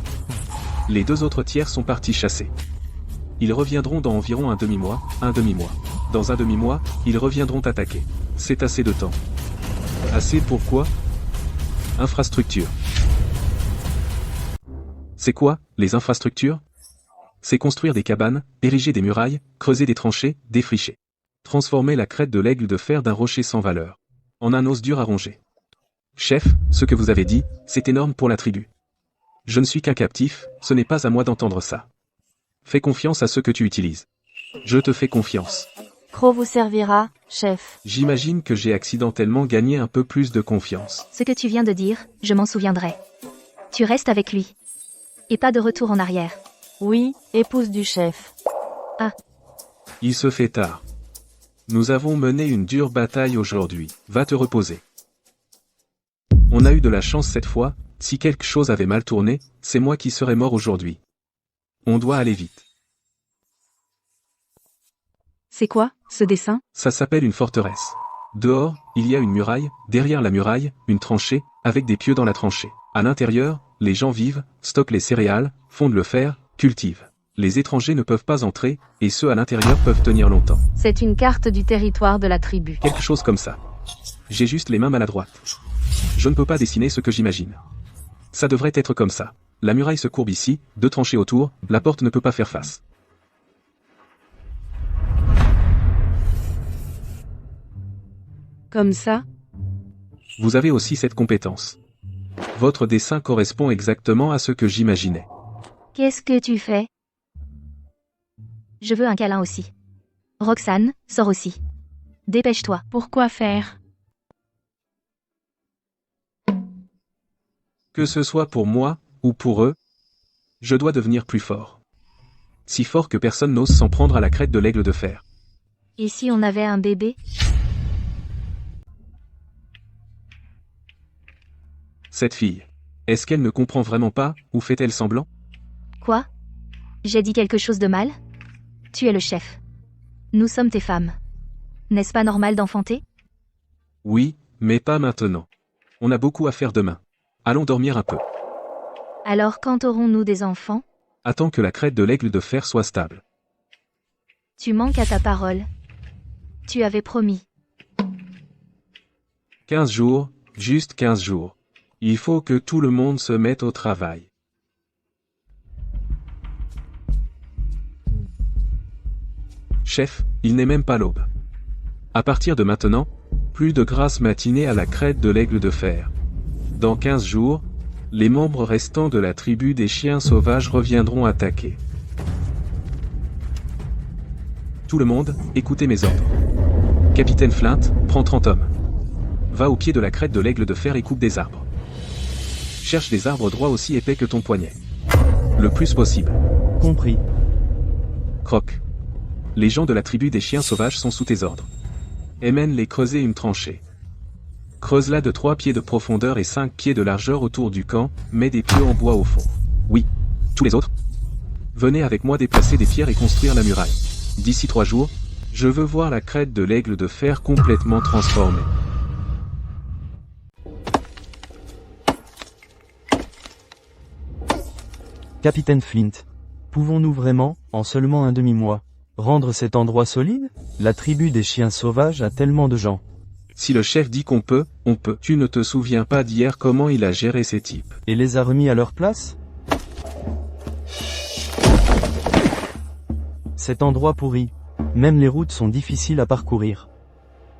Les deux autres tiers sont partis chasser. Ils reviendront dans environ un demi-mois. Dans un demi-mois, ils reviendront attaquer. C'est assez de temps. Assez pour quoi? Infrastructure. C'est quoi, les infrastructures? C'est construire des cabanes, ériger des murailles, creuser des tranchées, défricher. Transformer la crête de l'aigle de fer d'un rocher sans valeur en un os dur à ronger. Chef, ce que vous avez dit, c'est énorme pour la tribu. Je ne suis qu'un captif, ce n'est pas à moi d'entendre ça. Fais confiance à ceux que tu utilises. Je te fais confiance. Croc vous servira, chef. J'imagine que j'ai accidentellement gagné un peu plus de confiance. Ce que tu viens de dire, je m'en souviendrai. Tu restes avec lui. Et pas de retour en arrière. Oui, épouse du chef. Il se fait tard. Nous avons mené une dure bataille aujourd'hui. Va te reposer. On a eu de la chance cette fois, si quelque chose avait mal tourné, c'est moi qui serais mort aujourd'hui. On doit aller vite. C'est quoi, ce dessin? Ça s'appelle une forteresse. Dehors, il y a une muraille, derrière la muraille, une tranchée, avec des pieux dans la tranchée. À l'intérieur, les gens vivent, stockent les céréales, fondent le fer, cultivent. Les étrangers ne peuvent pas entrer, et ceux à l'intérieur peuvent tenir longtemps. C'est une carte du territoire de la tribu. Quelque chose comme ça. J'ai juste les mains maladroites. Je ne peux pas dessiner ce que j'imagine. Ça devrait être comme ça. La muraille se courbe ici, deux tranchées autour, la porte ne peut pas faire face. Comme ça? Vous avez aussi cette compétence. Votre dessin correspond exactement à ce que j'imaginais. Qu'est-ce que tu fais? Je veux un câlin aussi. Roxane, sors aussi. Dépêche-toi. Pourquoi faire? Que ce soit pour moi, ou pour eux, je dois devenir plus fort. Si fort que personne n'ose s'en prendre à la crête de l'aigle de fer. Et si on avait un bébé? Cette fille, est-ce qu'elle ne comprend vraiment pas, ou fait-elle semblant? Quoi? J'ai dit quelque chose de mal? Tu es le chef. Nous sommes tes femmes. N'est-ce pas normal d'enfanter? Oui, mais pas maintenant. On a beaucoup à faire demain. Allons dormir un peu. Alors quand aurons-nous des enfants? Attends que la crête de l'aigle de fer soit stable. Tu manques à ta parole. Tu avais promis. 15 jours, juste 15 jours. Il faut que tout le monde se mette au travail. Chef, il n'est même pas l'aube. À partir de maintenant, plus de grasse matinée à la crête de l'aigle de fer. Dans 15 jours, les membres restants de la tribu des chiens sauvages reviendront attaquer. Tout le monde, écoutez mes ordres. Capitaine Flint, prends 30 hommes. Va au pied de la crête de l'aigle de fer et coupe des arbres. Cherche des arbres droits aussi épais que ton poignet. Le plus possible. Compris. Croc. Les gens de la tribu des chiens sauvages sont sous tes ordres. Emmène-les creuser une tranchée. Creuse-la de 3 pieds de profondeur et 5 pieds de largeur autour du camp, mets des pieux en bois au fond. Oui. Tous les autres? Venez avec moi déplacer des pierres et construire la muraille. D'ici 3 jours, je veux voir la crête de l'aigle de fer complètement transformée. Capitaine Flint. Pouvons-nous vraiment, en seulement un demi-mois, rendre cet endroit solide? La tribu des chiens sauvages a tellement de gens. Si le chef dit qu'on peut, on peut. Tu ne te souviens pas d'hier comment il a géré ces types. Et les a remis à leur place? Cet endroit pourri. Même les routes sont difficiles à parcourir.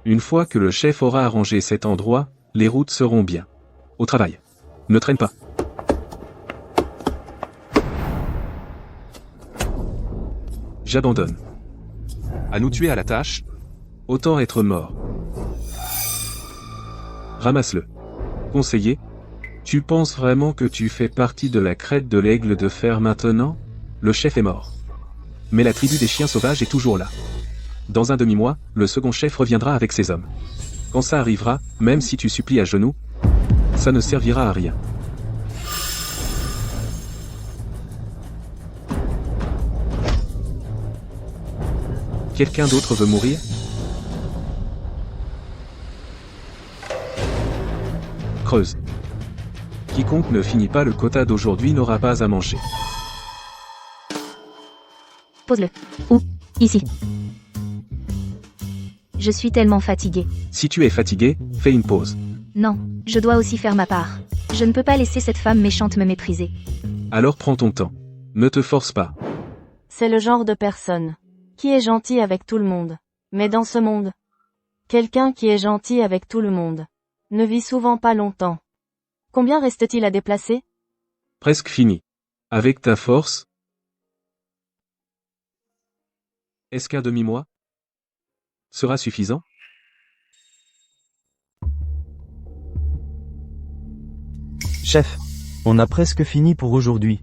Une fois que le chef aura arrangé cet endroit, les routes seront bien. Au travail. Ne traîne pas. J'abandonne. À nous tuer à la tâche? Autant être mort. Ramasse-le. Conseiller, Tu penses vraiment que tu fais partie de la crête de l'aigle de fer maintenant? Le chef est mort. Mais la tribu des chiens sauvages est toujours là. Dans un demi-mois, le second chef reviendra avec ses hommes. Quand ça arrivera, même si tu supplies à genoux, ça ne servira à rien. Quelqu'un d'autre veut mourir? Creuse. Quiconque ne finit pas le quota d'aujourd'hui n'aura pas à manger. Pose-le. Où? Ici. Je suis tellement fatiguée. Si tu es fatigué, fais une pause. Non, je dois aussi faire ma part. Je ne peux pas laisser cette femme méchante me mépriser. Alors prends ton temps. Ne te force pas. C'est le genre de personne qui est gentil avec tout le monde. Mais dans ce monde, quelqu'un qui est gentil avec tout le monde ne vit souvent pas longtemps. Combien reste-t-il à déplacer? Presque fini. Avec ta force? Est-ce qu'un demi-mois sera suffisant? Chef, on a presque fini pour aujourd'hui.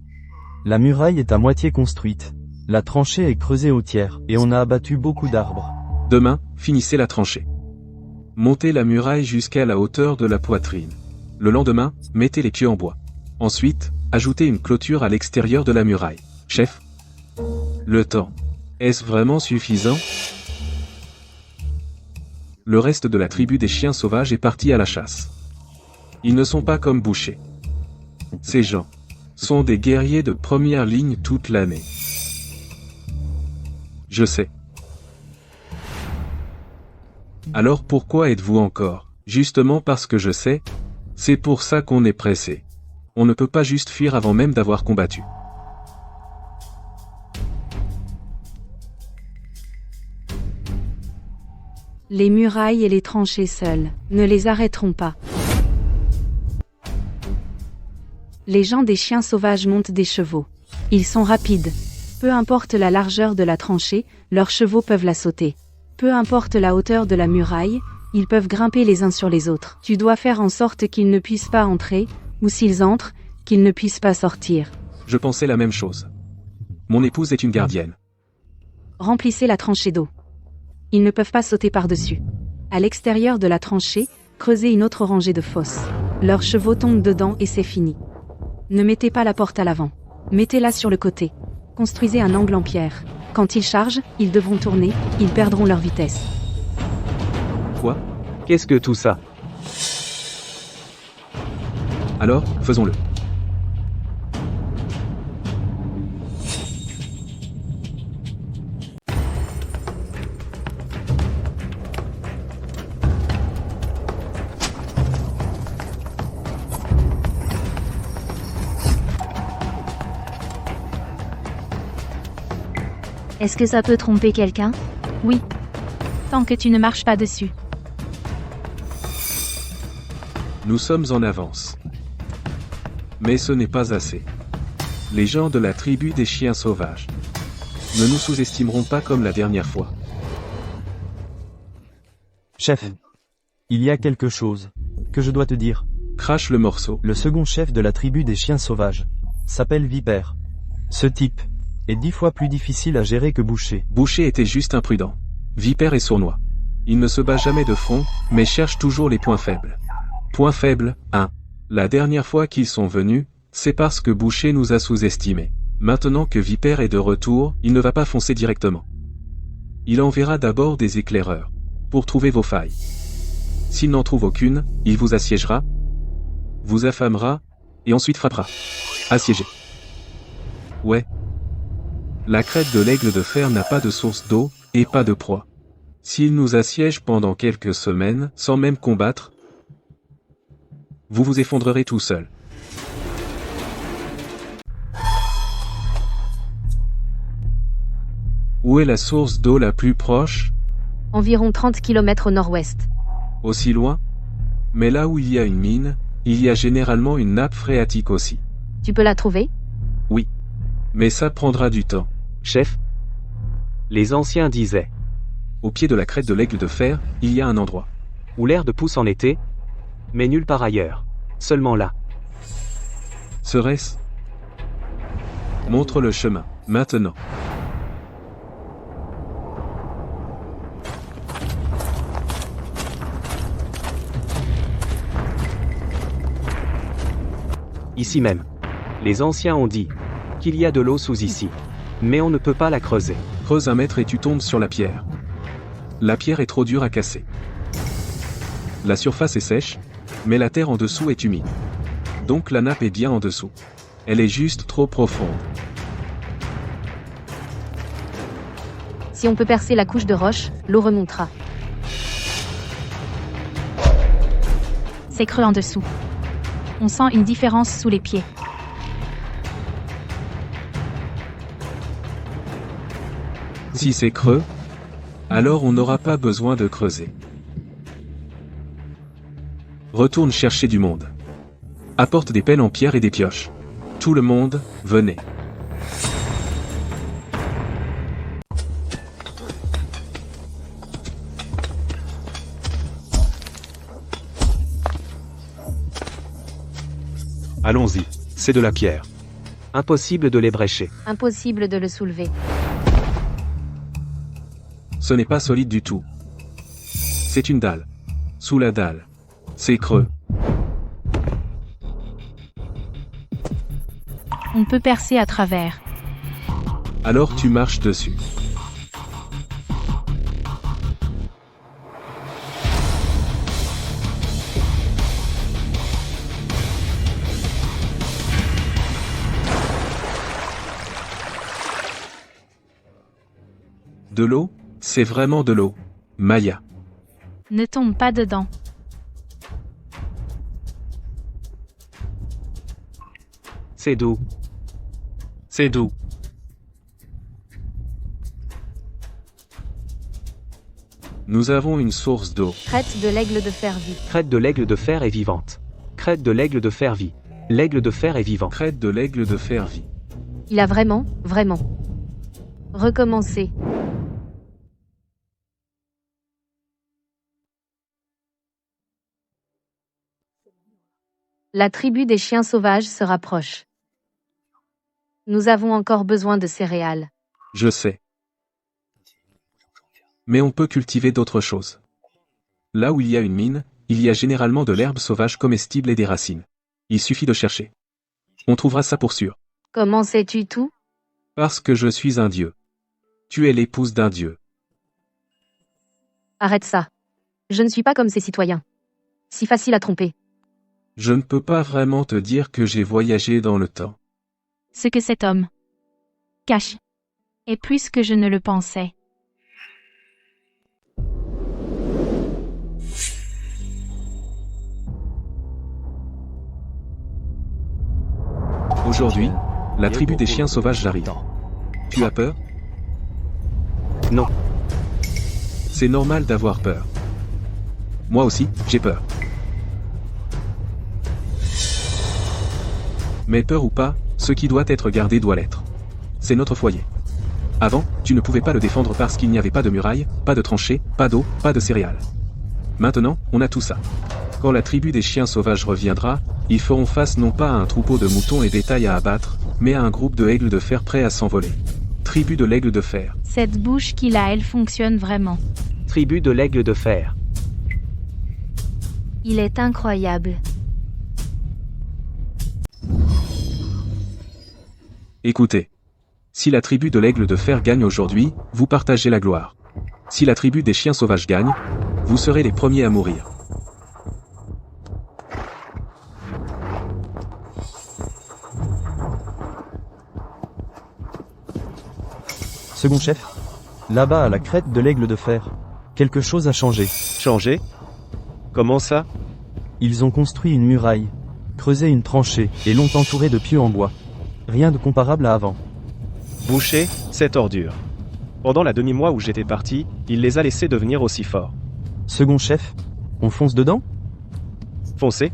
La muraille est à moitié construite. La tranchée est creusée au tiers, et on a abattu beaucoup d'arbres. Demain, finissez la tranchée. Montez la muraille jusqu'à la hauteur de la poitrine. Le lendemain, mettez les pieux en bois. Ensuite, ajoutez une clôture à l'extérieur de la muraille. Chef, le temps. Est-ce vraiment suffisant? Le reste de la tribu des chiens sauvages est parti à la chasse. Ils ne sont pas comme Boucher. Ces gens sont des guerriers de première ligne toute l'année. Je sais. Alors pourquoi êtes-vous encore? Justement parce que je sais. C'est pour ça qu'on est pressé. On ne peut pas juste fuir avant même d'avoir combattu. Les murailles et les tranchées seules ne les arrêteront pas. Les gens des chiens sauvages montent des chevaux. Ils sont rapides. Peu importe la largeur de la tranchée, leurs chevaux peuvent la sauter. Peu importe la hauteur de la muraille, ils peuvent grimper les uns sur les autres. Tu dois faire en sorte qu'ils ne puissent pas entrer, ou s'ils entrent, qu'ils ne puissent pas sortir. Je pensais la même chose. Mon épouse est une gardienne. Remplissez la tranchée d'eau. Ils ne peuvent pas sauter par-dessus. À l'extérieur de la tranchée, creusez une autre rangée de fosses. Leurs chevaux tombent dedans et c'est fini. Ne mettez pas la porte à l'avant. Mettez-la sur le côté. Construisez un angle en pierre. Quand ils chargent, ils devront tourner, ils perdront leur vitesse. Quoi? Qu'est-ce que tout ça? Alors, faisons-le. Est-ce que ça peut tromper quelqu'un? Oui. Tant que tu ne marches pas dessus. Nous sommes en avance. Mais ce n'est pas assez. Les gens de la tribu des chiens sauvages ne nous sous-estimeront pas comme la dernière fois. Chef, il y a quelque chose que je dois te dire. Crache le morceau. Le second chef de la tribu des chiens sauvages s'appelle Vipère. Ce type est 10 fois plus difficile à gérer que Boucher. Boucher était juste imprudent. Vipère est sournois. Il ne se bat jamais de front, mais cherche toujours les points faibles. Point faible, 1. La dernière fois qu'ils sont venus, c'est parce que Boucher nous a sous-estimés. Maintenant que Vipère est de retour, il ne va pas foncer directement. Il enverra d'abord des éclaireurs, pour trouver vos failles. S'il n'en trouve aucune, il vous assiégera, vous affamera, et ensuite frappera. Assiégé. Ouais. La crête de l'aigle de fer n'a pas de source d'eau, et pas de proie. S'il nous assiège pendant quelques semaines, sans même combattre, vous vous effondrerez tout seul. Où est la source d'eau la plus proche? Environ 30 km au nord-ouest. Aussi loin? Mais là où il y a une mine, il y a généralement une nappe phréatique aussi. Tu peux la trouver? Oui. Mais ça prendra du temps. Chef, les anciens disaient, au pied de la crête de l'aigle de fer, il y a un endroit où l'herbe pousse en été, mais nulle part ailleurs. Seulement là. Serait-ce? Montre le chemin, maintenant. Ici même. Les anciens ont dit qu'il y a de l'eau sous ici. Mais on ne peut pas la creuser. Creuse 1 mètre et tu tombes sur la pierre. La pierre est trop dure à casser. La surface est sèche, mais la terre en dessous est humide. Donc la nappe est bien en dessous. Elle est juste trop profonde. Si on peut percer la couche de roche, l'eau remontera. C'est creux en dessous. On sent une différence sous les pieds. Si c'est creux, alors on n'aura pas besoin de creuser. Retourne chercher du monde. Apporte des pelles en pierre et des pioches. Tout le monde, venez. Allons-y, c'est de la pierre. Impossible de l'ébrécher. Impossible de le soulever. Ce n'est pas solide du tout. C'est une dalle. Sous la dalle. C'est creux. On peut percer à travers. Alors tu marches dessus. De l'eau? C'est vraiment de l'eau. Maya. Ne tombe pas dedans. C'est doux. C'est doux. Nous avons une source d'eau. Crête de l'aigle de fer vit. Crête de l'aigle de fer est vivante. Crête de l'aigle de fer vit. L'aigle de fer est vivant. Crête de l'aigle de fer vit. Il a vraiment. Recommencer. La tribu des chiens sauvages se rapproche. Nous avons encore besoin de céréales. Je sais. Mais on peut cultiver d'autres choses. Là où il y a une mine, il y a généralement de l'herbe sauvage comestible et des racines. Il suffit de chercher. On trouvera ça pour sûr. Comment sais-tu tout? Parce que je suis un dieu. Tu es l'épouse d'un dieu. Arrête ça. Je ne suis pas comme ces citoyens. Si facile à tromper. Je ne peux pas vraiment te dire que j'ai voyagé dans le temps. Ce que cet homme cache est plus que je ne le pensais. Aujourd'hui, la tribu des chiens sauvages arrive. Tu as peur? Non. C'est normal d'avoir peur. Moi aussi, j'ai peur. Mais peur ou pas, ce qui doit être gardé doit l'être. C'est notre foyer. Avant, tu ne pouvais pas le défendre parce qu'il n'y avait pas de muraille, pas de tranchées, pas d'eau, pas de céréales. Maintenant, on a tout ça. Quand la tribu des chiens sauvages reviendra, ils feront face non pas à un troupeau de moutons et d'étail à abattre, mais à un groupe de aigles de fer prêts à s'envoler. Tribu de l'aigle de fer. Cette bouche qu'il a, elle fonctionne vraiment. Tribu de l'aigle de fer. Il est incroyable. Écoutez. Si la tribu de l'aigle de fer gagne aujourd'hui, vous partagez la gloire. Si la tribu des chiens sauvages gagne, vous serez les premiers à mourir. Second chef, là-bas à la crête de l'aigle de fer, quelque chose a changé. Changé? Comment ça? Ils ont construit une muraille, creusé une tranchée et l'ont entourée de pieux en bois. Rien de comparable à avant. Boucher, cette ordure. Pendant la demi-mois où j'étais parti, il les a laissés devenir aussi forts. Second chef, on fonce dedans? Foncez.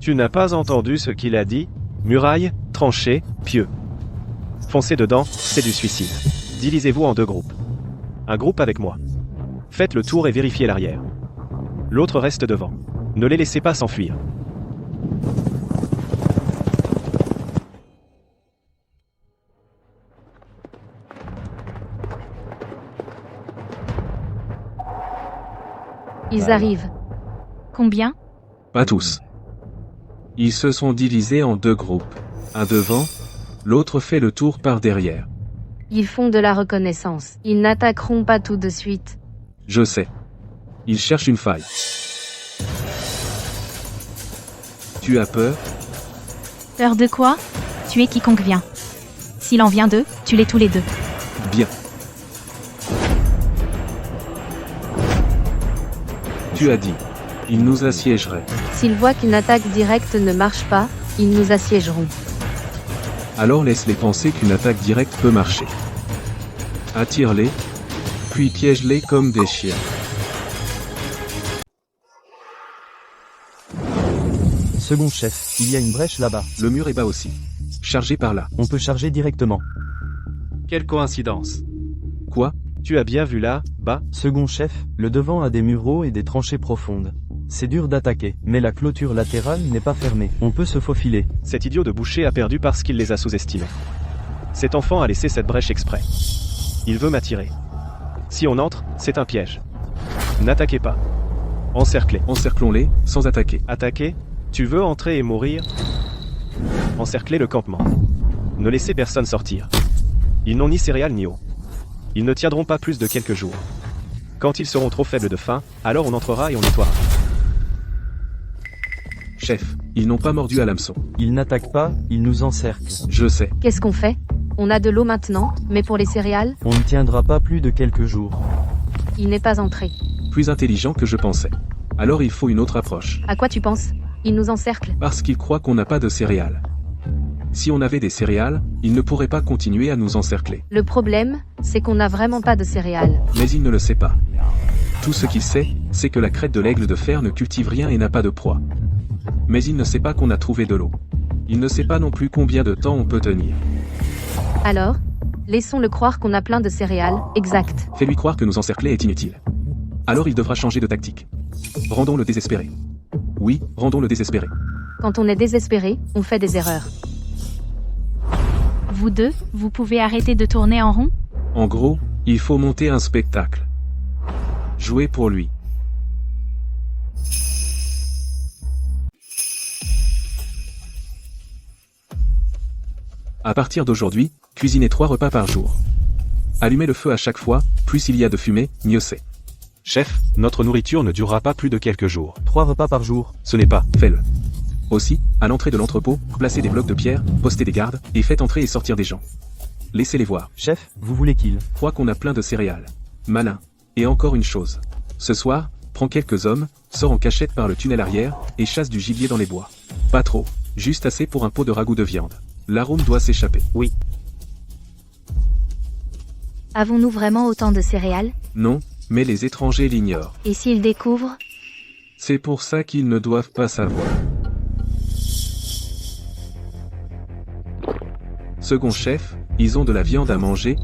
Tu n'as pas entendu ce qu'il a dit? Muraille, tranchée, pieux. Foncez dedans, c'est du suicide. Divisez-vous en 2 groupes. Un groupe avec moi. Faites le tour et vérifiez l'arrière. L'autre reste devant. Ne les laissez pas s'enfuir. Ils arrivent. Combien? Pas tous. Ils se sont divisés en 2 groupes. Un devant, l'autre fait le tour par derrière. Ils font de la reconnaissance. Ils n'attaqueront pas tout de suite. Je sais. Ils cherchent une faille. Tu as peur? Peur de quoi? Tuer quiconque vient. S'il en vient 2, tue-les tous les 2. Bien. Tu as dit. Ils nous assiégeraient. S'ils voient qu'une attaque directe ne marche pas, ils nous assiégeront. Alors laisse-les penser qu'une attaque directe peut marcher. Attire-les, puis piège-les comme des chiens. Second chef, il y a une brèche là-bas. Le mur est bas aussi. Chargez par là. On peut charger directement. Quelle coïncidence. Quoi? Tu as bien vu là, bas? Second chef, le devant a des murs hauts et des tranchées profondes. C'est dur d'attaquer, mais la clôture latérale n'est pas fermée. On peut se faufiler. Cet idiot de boucher a perdu parce qu'il les a sous-estimés. Cet enfant a laissé cette brèche exprès. Il veut m'attirer. Si on entre, c'est un piège. N'attaquez pas. Encerclez. Encerclons-les, sans attaquer. Attaquez? Tu veux entrer et mourir? Encerclez le campement. Ne laissez personne sortir. Ils n'ont ni céréales ni eau. Ils ne tiendront pas plus de quelques jours. Quand ils seront trop faibles de faim, alors on entrera et on nettoiera. Chef, ils n'ont pas mordu à l'hameçon. Ils n'attaquent pas, ils nous encerclent. Je sais. Qu'est-ce qu'on fait? On a de l'eau maintenant, mais pour les céréales, On ne tiendra pas plus de quelques jours. il n'est pas entré. Plus intelligent que je pensais. Alors il faut une autre approche. À quoi tu penses? Il nous encercle. Parce qu'ils croient qu'on n'a pas de céréales. Si on avait des céréales, ils ne pourraient pas continuer à nous encercler. Le problème, c'est qu'on n'a vraiment pas de céréales. Mais il ne le sait pas. Tout ce qu'il sait, c'est que la crête de l'aigle de fer ne cultive rien et n'a pas de proie. Mais il ne sait pas qu'on a trouvé de l'eau. Il ne sait pas non plus combien de temps on peut tenir. Alors, laissons-le croire qu'on a plein de céréales, exact. Fais-lui croire que nous encercler est inutile. Alors il devra changer de tactique. Rendons-le désespéré. Oui, rendons-le désespéré. Quand on est désespéré, on fait des erreurs. Vous deux, vous pouvez arrêter de tourner en rond? En gros, il faut monter un spectacle. Jouer pour lui. À partir d'aujourd'hui, cuisinez 3 repas par jour. Allumez le feu à chaque fois, plus il y a de fumée, mieux c'est. Chef, notre nourriture ne durera pas plus de quelques jours. 3 repas par jour. Ce n'est pas. Fais-le. Aussi, à l'entrée de l'entrepôt, placez des blocs de pierre, postez des gardes, et faites entrer et sortir des gens. Laissez-les voir. Chef, vous voulez qu'il Crois qu'on a plein de céréales. Malin. Et encore une chose. Ce soir, prends quelques hommes, sors en cachette par le tunnel arrière, et chasse du gibier dans les bois. Pas trop. Juste assez pour un pot de ragoût de viande. L'arôme doit s'échapper. Oui. Avons-nous vraiment autant de céréales? Non, mais les étrangers l'ignorent. Et s'ils découvrent? C'est pour ça qu'ils ne doivent pas savoir. Second chef, ils ont de la viande à manger.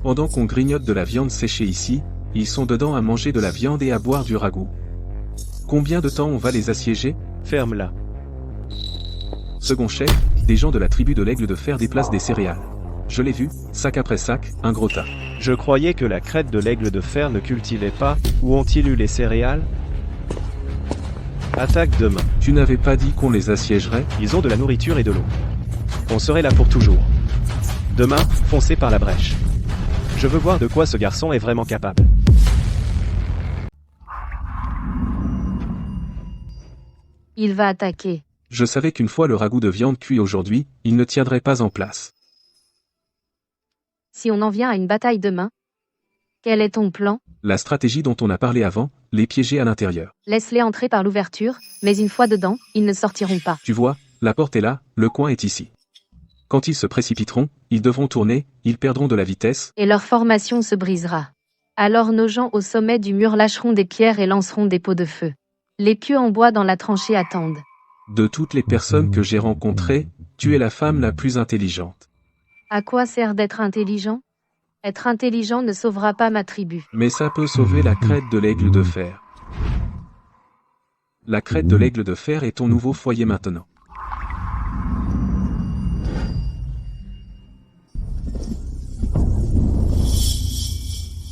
Pendant qu'on grignote de la viande séchée ici, ils sont dedans à manger de la viande et à boire du ragoût. Combien de temps on va les assiéger? Ferme-la. Second chef, des gens de la tribu de l'aigle de fer déplacent des céréales. Je l'ai vu, sac après sac, un gros tas. Je croyais que la crête de l'aigle de fer ne cultivait pas. Où ont-ils eu les céréales? Attaque demain. Tu n'avais pas dit qu'on les assiégerait? Ils ont de la nourriture et de l'eau. On serait là pour toujours. Demain, foncez par la brèche. Je veux voir de quoi ce garçon est vraiment capable. Il va attaquer. Je savais qu'une fois le ragoût de viande cuit aujourd'hui, il ne tiendrait pas en place. Si on en vient à une bataille demain, quel est ton plan? La stratégie dont on a parlé avant, les piéger à l'intérieur. Laisse-les entrer par l'ouverture, mais une fois dedans, ils ne sortiront pas. Tu vois, la porte est là, le coin est ici. Quand ils se précipiteront, ils devront tourner, ils perdront de la vitesse. Et leur formation se brisera. Alors nos gens au sommet du mur lâcheront des pierres et lanceront des pots de feu. Les pieux en bois dans la tranchée attendent. De toutes les personnes que j'ai rencontrées, tu es la femme la plus intelligente. À quoi sert d'être intelligent? Être intelligent ne sauvera pas ma tribu. Mais ça peut sauver la crête de l'aigle de fer. La crête de l'aigle de fer est ton nouveau foyer maintenant.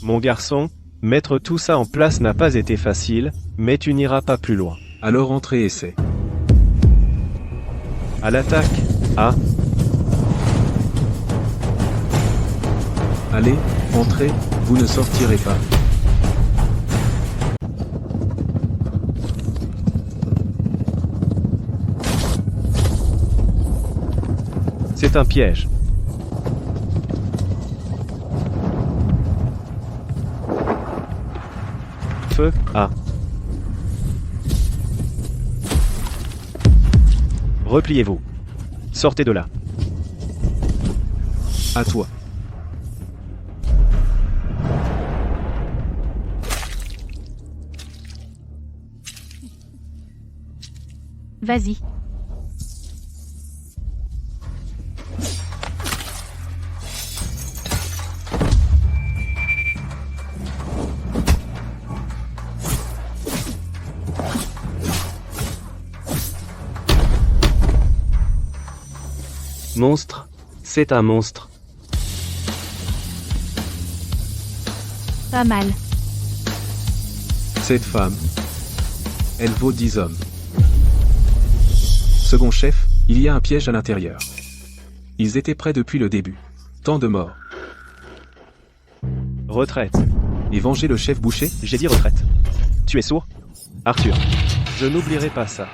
Mon garçon, Mettre tout ça en place n'a pas été facile, mais tu n'iras pas plus loin. Alors entrez et essai. À l'attaque. Ah, Allez, entrez, vous ne sortirez pas. c'est un piège. Feu. Ah. Repliez-vous. Sortez de là. À toi. Vas-y. Monstre. C'est un monstre. Pas mal. Cette femme. Elle vaut 10 hommes. Second chef, il y a un piège à l'intérieur. Ils étaient prêts depuis le début. Tant de morts. Retraite. Et venger le chef boucher? J'ai dit retraite. Tu es sourd? Arthur. Je n'oublierai pas ça.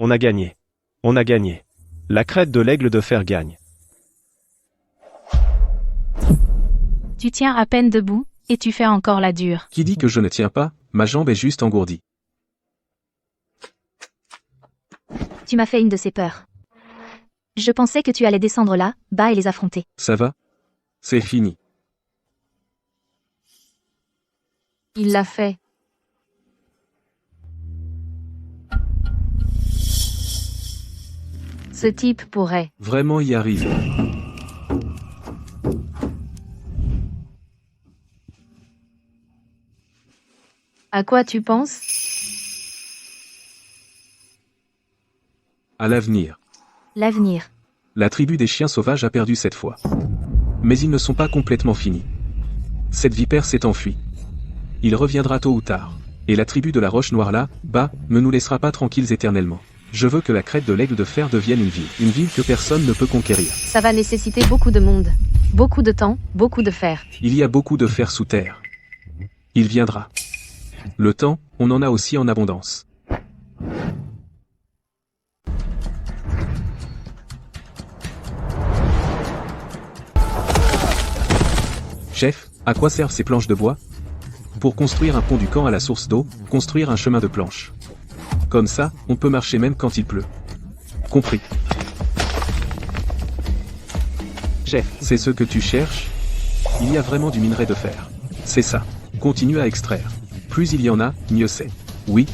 On a gagné. On a gagné. La crête de l'aigle de fer gagne. Tu tiens à peine debout, et tu fais encore la dure. Qui dit que je ne tiens pas? Ma jambe est juste engourdie. Tu m'as fait une de ces peurs. Je pensais que tu allais descendre là, bas et les affronter. Ça va? C'est fini. Il l'a fait. Ce type pourrait. Vraiment y arriver. À quoi tu penses? À l'avenir. L'avenir. La tribu des chiens sauvages a perdu cette fois. Mais ils ne sont pas complètement finis. Cette vipère s'est enfuie. Il reviendra tôt ou tard. Et la tribu de la Roche Noire là, bas, ne nous laissera pas tranquilles éternellement. Je veux que la crête de l'aigle de fer devienne une ville que personne ne peut conquérir. Ça va nécessiter beaucoup de monde. Beaucoup de temps, beaucoup de fer. Il y a beaucoup de fer sous terre. Il viendra. Le temps, on en a aussi en abondance. Chef, à quoi servent ces planches de bois? Pour construire un pont du camp à la source d'eau, construire un chemin de planches. Comme ça, on peut marcher même quand il pleut. Compris. Chef. C'est ce que tu cherches? Il y a vraiment du minerai de fer. C'est ça. Continue à extraire. Plus il y en a, mieux c'est. Oui.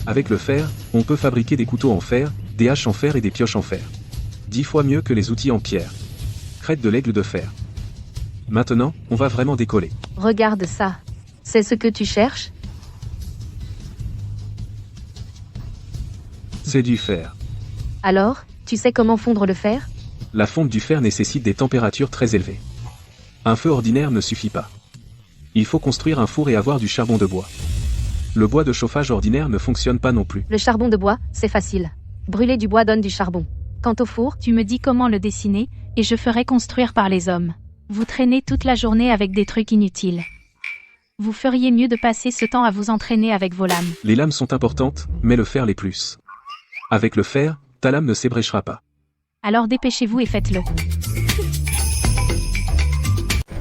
Avec le fer, on peut fabriquer des couteaux en fer, des haches en fer et des pioches en fer. 10 fois mieux que les outils en pierre. Crête de l'aigle de fer. Maintenant, on va vraiment décoller. Regarde ça. C'est ce que tu cherches? C'est du fer. Alors, tu sais comment fondre le fer? La fonte du fer nécessite des températures très élevées. Un feu ordinaire ne suffit pas. Il faut construire un four et avoir du charbon de bois. Le bois de chauffage ordinaire ne fonctionne pas non plus. Le charbon de bois, c'est facile. Brûler du bois donne du charbon. Quant au four, Tu me dis comment le dessiner, et je ferai construire par les hommes. Vous traînez toute la journée avec des trucs inutiles. Vous feriez mieux de passer ce temps à vous entraîner avec vos lames. Les lames sont importantes, mais le fer les plus. Avec le fer, ta lame ne s'ébréchera pas. Alors dépêchez-vous et faites-le.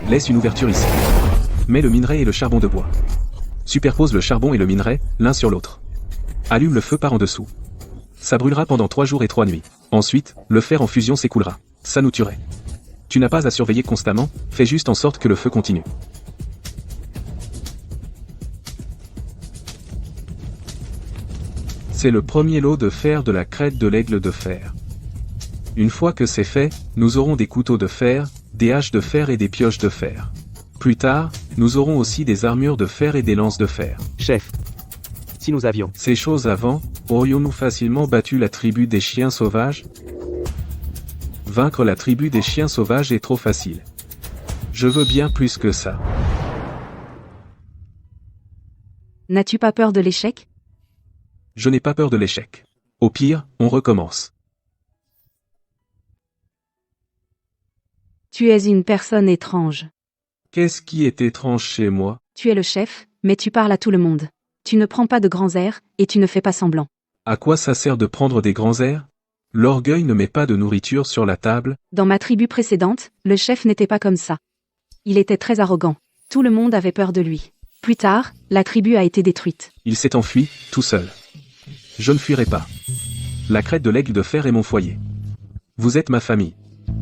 Laisse une ouverture ici. Mets le minerai et le charbon de bois. Superpose le charbon et le minerai, l'un sur l'autre. Allume le feu par en dessous. Ça brûlera pendant 3 jours et 3 nuits. Ensuite, le fer en fusion s'écoulera. Ça nous tuerait. Tu n'as pas à surveiller constamment, fais juste en sorte que le feu continue. C'est le premier lot de fer de la crête de l'aigle de fer. Une fois que c'est fait, nous aurons des couteaux de fer, des haches de fer et des pioches de fer. Plus tard, nous aurons aussi des armures de fer et des lances de fer. Chef. Si nous avions. Ces choses avant, aurions-nous facilement battu la tribu des chiens sauvages? Vaincre la tribu des chiens sauvages est trop facile. Je veux bien plus que ça. N'as-tu pas peur de l'échec? Je n'ai pas peur de l'échec. Au pire, on recommence. Tu es une personne étrange. Qu'est-ce qui est étrange chez moi? Tu es le chef, mais tu parles à tout le monde. Tu ne prends pas de grands airs, et tu ne fais pas semblant. À quoi ça sert de prendre des grands airs? L'orgueil ne met pas de nourriture sur la table. Dans ma tribu précédente, le chef n'était pas comme ça. Il était très arrogant. Tout le monde avait peur de lui. Plus tard, la tribu a été détruite. Il s'est enfui, tout seul. Je ne fuirai pas. La crête de l'aigle de fer est mon foyer. Vous êtes ma famille.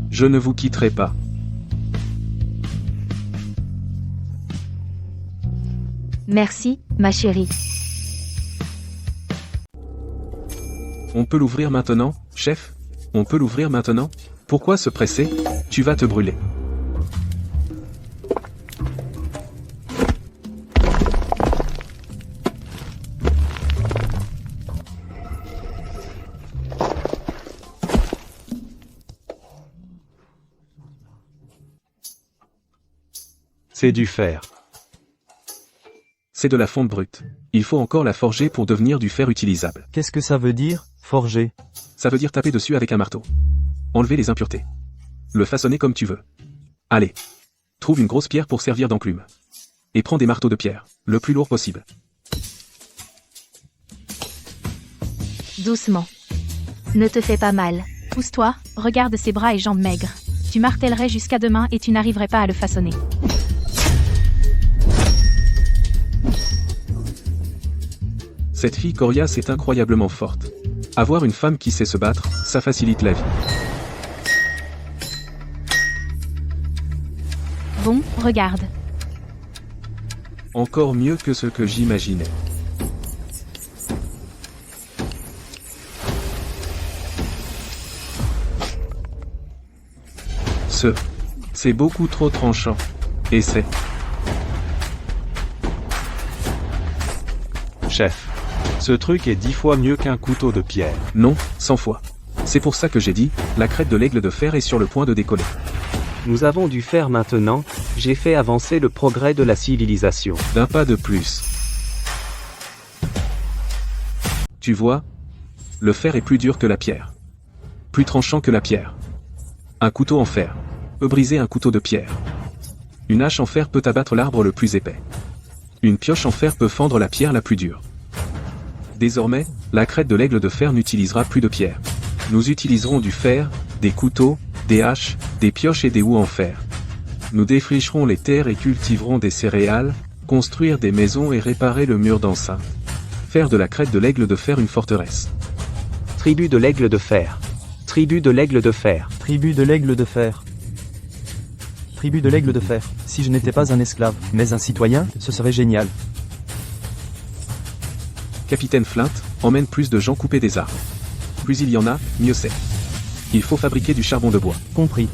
Je ne vous quitterai pas. Merci, ma chérie. On peut l'ouvrir maintenant, chef? On peut l'ouvrir maintenant? Pourquoi se presser? Tu vas te brûler. C'est du fer. C'est de la fonte brute. Il faut encore la forger pour devenir du fer utilisable. Qu'est-ce que ça veut dire, forger? Ça veut dire taper dessus avec un marteau. Enlever les impuretés. Le façonner comme tu veux. Allez. Trouve une grosse pierre pour servir d'enclume. Et prends des marteaux de pierre, le plus lourd possible. Doucement. Ne te fais pas mal. Pousse-toi, regarde ses bras et jambes maigres. Tu martellerais jusqu'à demain et tu n'arriverais pas à le façonner. Cette fille coriace est incroyablement forte. Avoir une femme qui sait se battre, ça facilite la vie. Bon, regarde. Encore mieux que ce que j'imaginais. C'est beaucoup trop tranchant. Et c'est... Chef. Ce truc est 10 fois mieux qu'un couteau de pierre. Non, 100 fois. C'est pour ça que j'ai dit, la crête de l'aigle de fer est sur le point de décoller. Nous avons du fer maintenant, j'ai fait avancer le progrès de la civilisation. D'un pas de plus. Tu vois, le fer est plus dur que la pierre. Plus tranchant que la pierre. Un couteau en fer peut briser un couteau de pierre. Une hache en fer peut abattre l'arbre le plus épais. Une pioche en fer peut fendre la pierre la plus dure. Désormais, la crête de l'aigle de fer n'utilisera plus de pierre. Nous utiliserons du fer, des couteaux, des haches, des pioches et des houes en fer. Nous défricherons les terres et cultiverons des céréales, construire des maisons et réparer le mur d'enceinte. Faire de la crête de l'aigle de fer une forteresse. Tribu de l'aigle de fer. Tribu de l'aigle de fer. Tribu de l'aigle de fer. Tribu de l'aigle de fer. Si je n'étais pas un esclave, mais un citoyen, ce serait génial. Capitaine Flint, emmène plus de gens couper des arbres. Plus il y en a, mieux c'est. Il faut fabriquer du charbon de bois. Compris.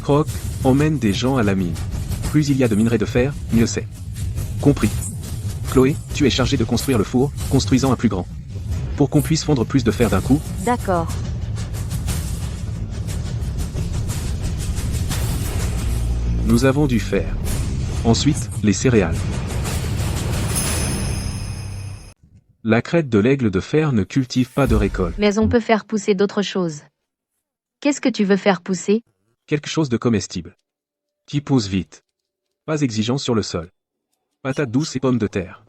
Croc, emmène des gens à la mine. Plus il y a de minerais de fer, mieux c'est. Compris. Chloé, tu es chargée de construire le four, construisant un plus grand. Pour qu'on puisse fondre plus de fer d'un coup. D'accord. Nous avons du fer. Ensuite, les céréales. La crête de l'aigle de fer ne cultive pas de récolte. Mais on peut faire pousser d'autres choses. Qu'est-ce que tu veux faire pousser? Quelque chose de comestible. Qui pousse vite. Pas exigeant sur le sol. Patates douces et pommes de terre.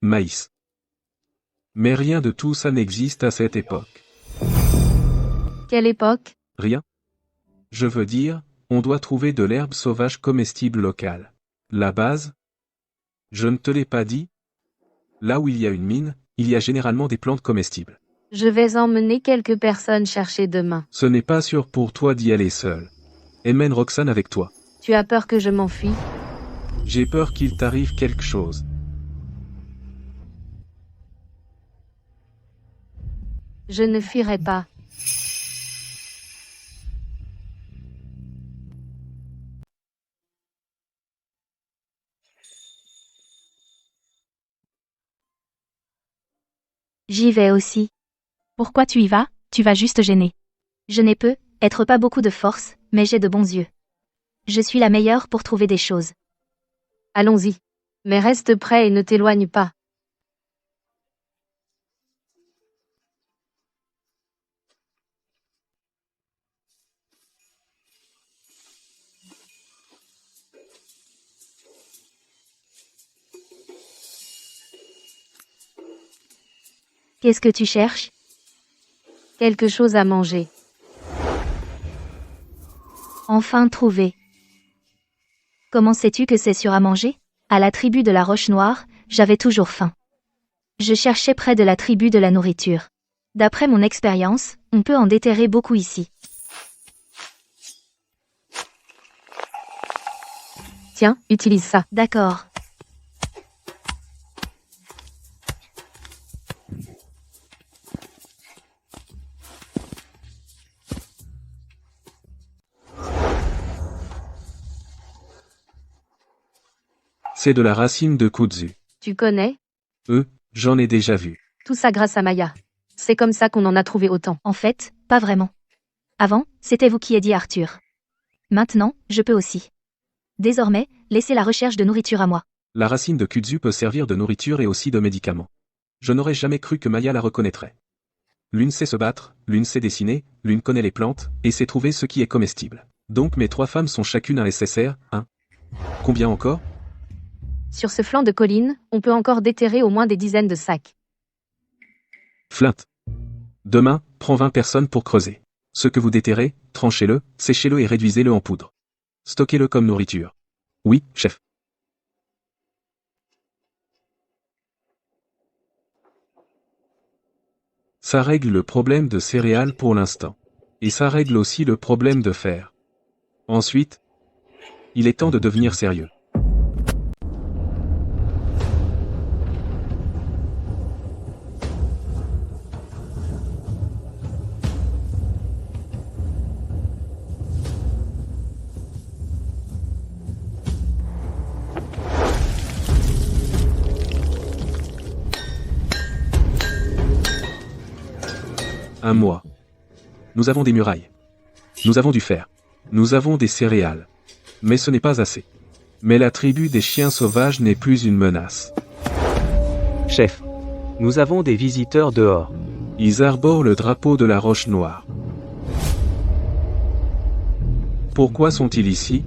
Maïs. Mais rien de tout ça n'existe à cette époque. Quelle époque? Rien. Je veux dire, on doit trouver de l'herbe sauvage comestible locale. La base? Je ne te l'ai pas dit? Là où il y a une mine, il y a généralement des plantes comestibles. Je vais emmener quelques personnes chercher demain. Ce n'est pas sûr pour toi d'y aller seul. Emmène Roxane avec toi. Tu as peur que je m'enfuie? J'ai peur qu'il t'arrive quelque chose. Je ne fuirai pas. J'y vais aussi. Pourquoi tu y vas? Tu vas juste gêner. Je n'ai être pas beaucoup de force, mais j'ai de bons yeux. Je suis la meilleure pour trouver des choses. Allons-y. Mais reste prêt et ne t'éloigne pas. Qu'est-ce que tu cherches? Quelque chose à manger. Enfin trouvé. Comment sais-tu que c'est sûr à manger? À la tribu de la Roche Noire, j'avais toujours faim. Je cherchais près de la tribu de la nourriture. D'après mon expérience, on peut en déterrer beaucoup ici. Tiens, utilise ça. D'accord. C'est de la racine de kudzu. Tu connais? J'en ai déjà vu. Tout ça grâce à Maya. C'est comme ça qu'on en a trouvé autant. En fait, pas vraiment. Avant, c'était vous qui aidiez Arthur. Maintenant, je peux aussi. Désormais, laissez la recherche de nourriture à moi. La racine de kudzu peut servir de nourriture et aussi de médicament. Je n'aurais jamais cru que Maya la reconnaîtrait. L'une sait se battre, l'une sait dessiner, l'une connaît les plantes, et sait trouver ce qui est comestible. Donc mes 3 femmes sont chacune un SSR, hein? Combien encore? Sur ce flanc de colline, on peut encore déterrer au moins des dizaines de sacs. Flint. Demain, prends 20 personnes pour creuser. Ce que vous déterrez, tranchez-le, séchez-le et réduisez-le en poudre. Stockez-le comme nourriture. Oui, chef. Ça règle le problème de céréales pour l'instant. Et ça règle aussi le problème de fer. Ensuite, il est temps de devenir sérieux. Un mois. Nous avons des murailles. Nous avons du fer. Nous avons des céréales. Mais ce n'est pas assez. Mais la tribu des chiens sauvages n'est plus une menace. Chef. Nous avons des visiteurs dehors. Ils arborent le drapeau de la Roche Noire. Pourquoi sont-ils ici?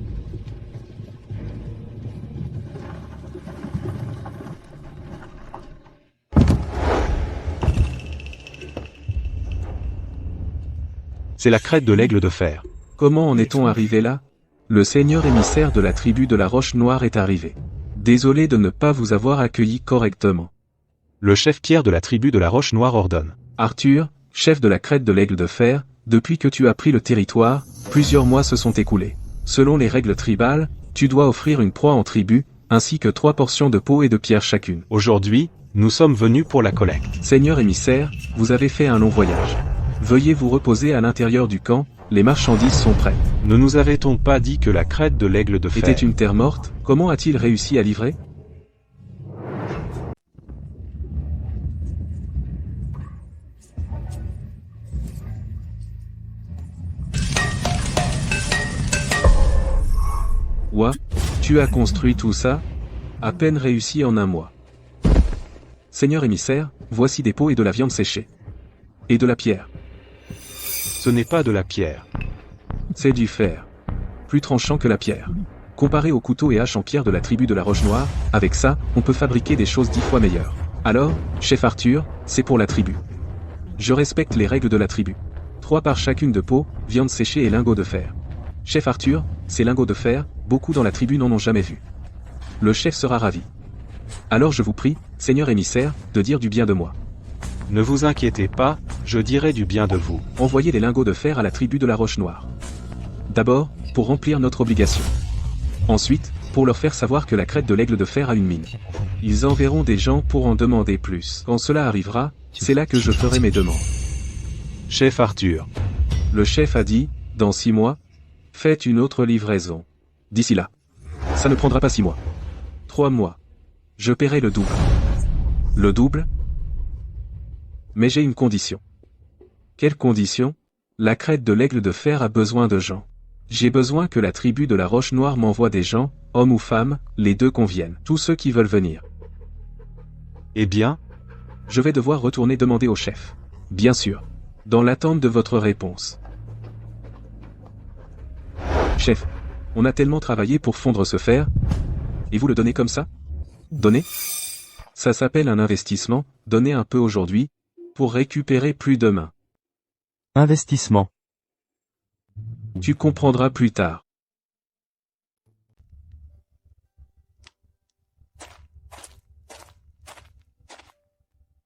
C'est la crête de l'aigle de fer. Comment en est-on arrivé là? Le seigneur émissaire de la tribu de la Roche Noire est arrivé. Désolé de ne pas vous avoir accueilli correctement. Le chef Pierre de la tribu de la Roche Noire ordonne. Arthur, chef de la crête de l'aigle de fer, depuis que tu as pris le territoire, plusieurs mois se sont écoulés. Selon les règles tribales, tu dois offrir une proie en tribu, ainsi que 3 portions de peau et de pierre chacune. Aujourd'hui, nous sommes venus pour la collecte. Seigneur émissaire, vous avez fait un long voyage. Veuillez vous reposer à l'intérieur du camp, les marchandises sont prêtes. Ne nous avait-on pas dit que la crête de l'aigle de fer était une terre morte? Comment a-t-il réussi à livrer? Ouah, tu as construit tout ça? À peine réussi en un mois. Seigneur émissaire, voici des pots et de la viande séchée. Et de la pierre. Ce n'est pas de la pierre. C'est du fer. Plus tranchant que la pierre. Comparé aux couteaux et haches en pierre de la tribu de la Roche Noire, avec ça, on peut fabriquer des choses 10 fois meilleures. Alors, chef Arthur, c'est pour la tribu. Je respecte les règles de la tribu. 3 par chacune de peau, viande séchée et lingots de fer. Chef Arthur, ces lingots de fer, beaucoup dans la tribu n'en ont jamais vu. Le chef sera ravi. Alors je vous prie, seigneur émissaire, de dire du bien de moi. Ne vous inquiétez pas, je dirai du bien de vous. Envoyez les lingots de fer à la tribu de la Roche Noire. D'abord, pour remplir notre obligation. Ensuite, pour leur faire savoir que la crête de l'aigle de fer a une mine. Ils enverront des gens pour en demander plus. Quand cela arrivera, c'est là que je ferai mes demandes. Chef Arthur. Le chef a dit, dans 6 mois, faites une autre livraison. D'ici là. Ça ne prendra pas 6 mois. 3 mois. Je paierai le double. Le double? Mais j'ai une condition. Quelle condition? La crête de l'Aigle de Fer a besoin de gens. J'ai besoin que la tribu de la Roche Noire m'envoie des gens, hommes ou femmes, les deux conviennent. Tous ceux qui veulent venir. Eh bien, Je vais devoir retourner demander au chef. Bien sûr. Dans l'attente de votre réponse. Chef, on a tellement travaillé pour fondre ce fer. Et vous le donnez comme ça? Donner? Ça s'appelle un investissement, donner un peu aujourd'hui, pour récupérer plus demain. Investissement. Tu comprendras plus tard.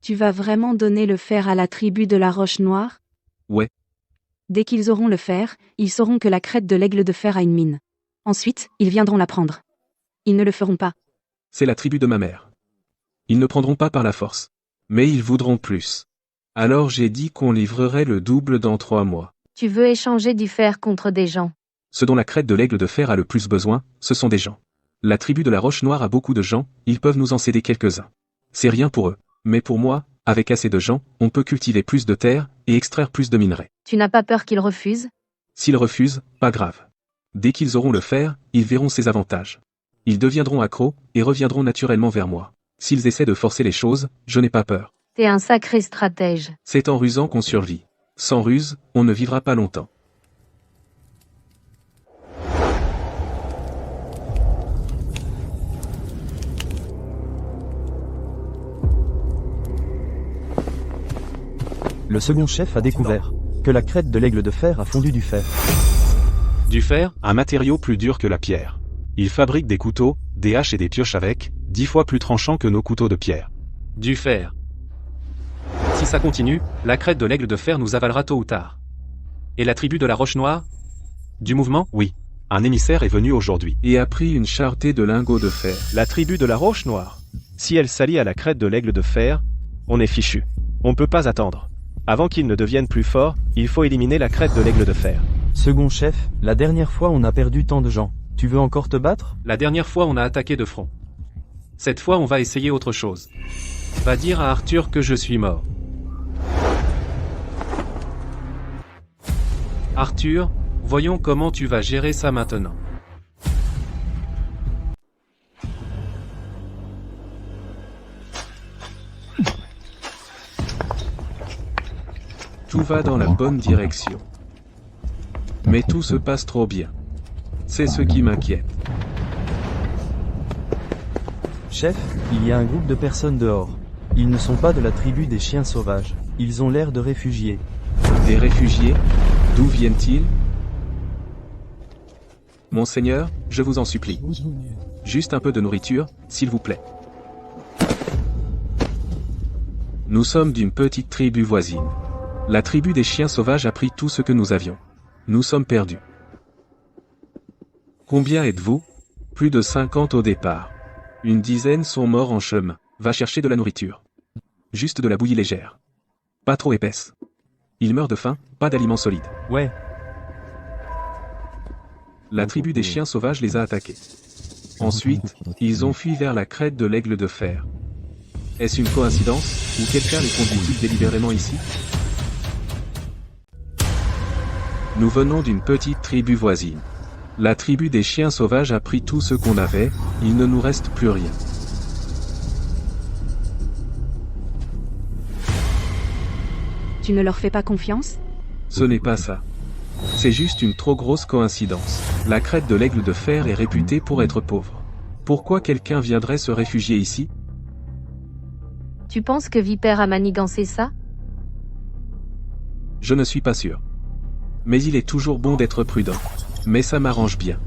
Tu vas vraiment donner le fer à la tribu de la Roche Noire? Ouais. Dès qu'ils auront le fer, ils sauront que la crête de l'Aigle de Fer a une mine. Ensuite, ils viendront la prendre. Ils ne le feront pas. C'est la tribu de ma mère. Ils ne prendront pas par la force. Mais ils voudront plus. Alors j'ai dit qu'on livrerait le double dans 3 mois. Tu veux échanger du fer contre des gens. Ce dont la crête de l'Aigle de Fer a le plus besoin, ce sont des gens. La tribu de la Roche Noire a beaucoup de gens, ils peuvent nous en céder quelques-uns. C'est rien pour eux. Mais pour moi, avec assez de gens, on peut cultiver plus de terre, et extraire plus de minerais. Tu n'as pas peur qu'ils refusent? S'ils refusent, pas grave. Dès qu'ils auront le fer, ils verront ses avantages. Ils deviendront accros, et reviendront naturellement vers moi. S'ils essaient de forcer les choses, je n'ai pas peur. T'es un sacré stratège. C'est en rusant qu'on survit. Sans ruse, on ne vivra pas longtemps. Le second chef a découvert que la crête de l'Aigle de Fer a fondu du fer. du fer, un matériau plus dur que la pierre. Il fabrique des couteaux, des haches et des pioches avec, 10 fois plus tranchants que nos couteaux de pierre. Du fer. Si ça continue, la crête de l'Aigle de Fer nous avalera tôt ou tard. Et la tribu de la Roche Noire? Du mouvement? Oui. Un émissaire est venu aujourd'hui. Et a pris une charretée de lingots de fer. La tribu de la Roche Noire. Si elle s'allie à la crête de l'Aigle de Fer, on est fichu. On ne peut pas attendre. Avant qu'il ne devienne plus fort, il faut éliminer la crête de l'Aigle de Fer. Second chef, la dernière fois on a perdu tant de gens. Tu veux encore te battre? La dernière fois on a attaqué de front. Cette fois on va essayer autre chose. Va dire à Arthur que je suis mort. Arthur, voyons comment tu vas gérer ça maintenant. Tout va dans la bonne direction. Mais tout se passe trop bien. C'est ce qui m'inquiète. Chef, il y a un groupe de personnes dehors. Ils ne sont pas de la tribu des chiens sauvages. Ils ont l'air de réfugiés. Des réfugiés? D'où viennent-ils? Monseigneur, je vous en supplie. Juste un peu de nourriture, s'il vous plaît. Nous sommes d'une petite tribu voisine. La tribu des chiens sauvages a pris tout ce que nous avions. Nous sommes perdus. Combien êtes-vous? Plus de 50 au départ. Une dizaine sont morts en chemin. Va chercher de la nourriture. Juste de la bouillie légère. Pas trop épaisse. Ils meurent de faim, pas d'aliments solides. Ouais. La tribu des chiens sauvages les a attaqués. Ensuite, ils ont fui vers la crête de l'Aigle de Fer. Est-ce une coïncidence, ou quelqu'un les conduit-il délibérément ici? Nous venons d'une petite tribu voisine. La tribu des chiens sauvages a pris tout ce qu'on avait, il ne nous reste plus rien. Tu ne leur fais pas confiance? Ce n'est pas ça. C'est juste une trop grosse coïncidence. La crête de l'Aigle de Fer est réputée pour être pauvre. Pourquoi quelqu'un viendrait se réfugier ici? Tu penses que Vipère a manigancé ça? Je ne suis pas sûr. Mais il est toujours bon d'être prudent. Mais ça m'arrange bien.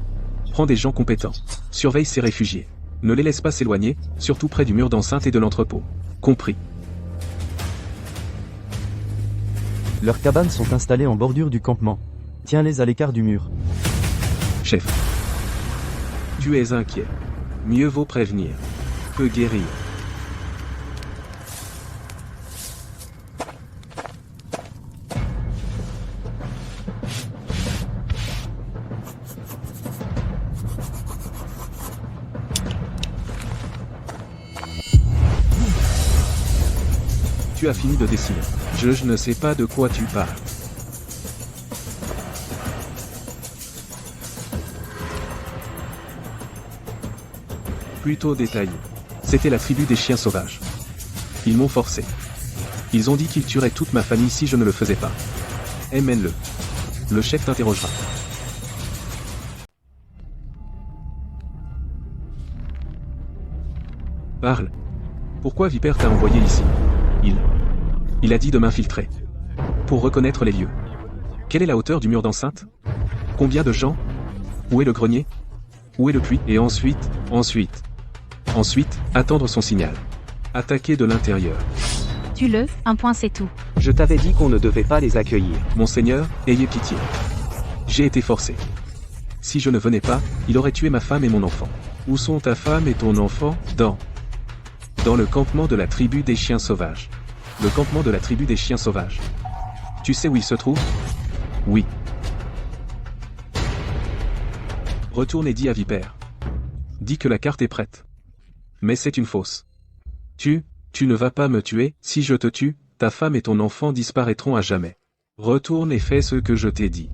Prends des gens compétents. Surveille ces réfugiés. Ne les laisse pas s'éloigner, surtout près du mur d'enceinte et de l'entrepôt. Compris. Leurs cabanes sont installées en bordure du campement. Tiens-les à l'écart du mur. Chef. Tu es inquiet. Mieux vaut prévenir que guérir. Tu as fini de dessiner. Je ne sais pas de quoi tu parles. Plutôt détaillé. C'était la tribu des chiens sauvages. Ils m'ont forcé. Ils ont dit qu'ils tueraient toute ma famille si je ne le faisais pas. Mène-le. Le chef t'interrogera. Parle. Pourquoi Vipère t'a envoyé ici? Il a dit de m'infiltrer. Pour reconnaître les lieux. Quelle est la hauteur du mur d'enceinte? Combien de gens? Où est le grenier? Où est le puits? Et ensuite, attendre son signal. Attaquer de l'intérieur. Tue-le, un point c'est tout. Je t'avais dit qu'on ne devait pas les accueillir. Monseigneur, ayez pitié. J'ai été forcé. Si je ne venais pas, il aurait tué ma femme et mon enfant. Où sont ta femme et ton enfant? Dans le campement de la tribu des chiens sauvages. Le campement de la tribu des chiens sauvages. Tu sais où il se trouve? Oui. Retourne et dis à Vipère. Dis que la carte est prête. Mais c'est une fausse. Tu ne vas pas me tuer. Si je te tue, ta femme et ton enfant disparaîtront à jamais. Retourne et fais ce que je t'ai dit.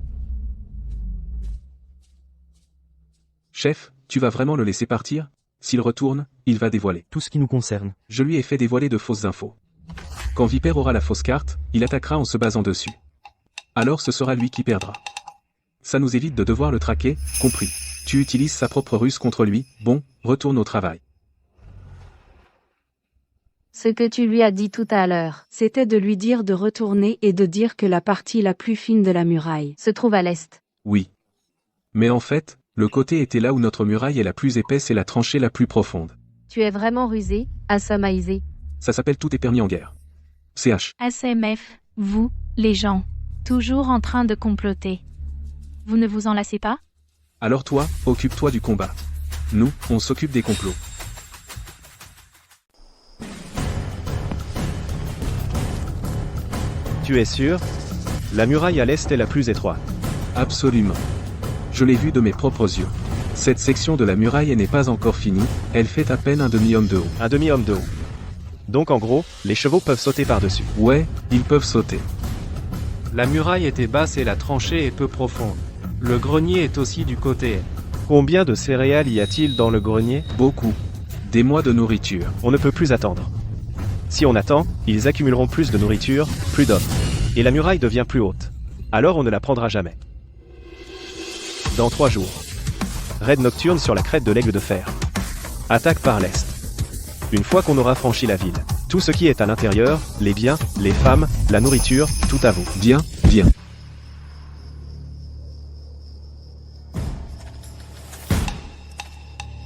Chef, tu vas vraiment le laisser partir? S'il retourne, il va dévoiler. Tout ce qui nous concerne. Je lui ai fait dévoiler de fausses infos. Quand Vipère aura la fausse carte, il attaquera en se basant dessus. Alors ce sera lui qui perdra. Ça nous évite de devoir le traquer, compris. Tu utilises sa propre ruse contre lui, bon, retourne au travail. Ce que tu lui as dit tout à l'heure C'était de lui dire de retourner et de dire que la partie la plus fine de la muraille se trouve à l'est. Oui. Mais en fait, le côté était là où notre muraille est la plus épaisse et la tranchée la plus profonde. Tu es vraiment rusé, Asamaïsé. Ça s'appelle tout est permis en guerre. CH. ASMF, vous, les gens, toujours en train de comploter. Vous ne vous en lassez pas? Alors toi, occupe-toi du combat. Nous, on s'occupe des complots. Tu es sûr? La muraille à l'est est la plus étroite. Absolument. Je l'ai vu de mes propres yeux. Cette section de la muraille n'est pas encore finie, elle fait à peine un demi-homme de haut. Un demi-homme de haut. Donc en gros, les chevaux peuvent sauter par-dessus. Ouais, ils peuvent sauter. La muraille était basse et la tranchée est peu profonde. Le grenier est aussi du côté est. Combien de céréales y a-t-il dans le grenier? Beaucoup. Des mois de nourriture. On ne peut plus attendre. Si on attend, ils accumuleront plus de nourriture, plus d'hommes. Et la muraille devient plus haute. Alors on ne la prendra jamais. Dans 3 jours. Raid nocturne sur la crête de l'Aigle de Fer. Attaque par l'est. Une fois qu'on aura franchi la ville, tout ce qui est à l'intérieur, les biens, les femmes, la nourriture, tout à vous. Bien, bien.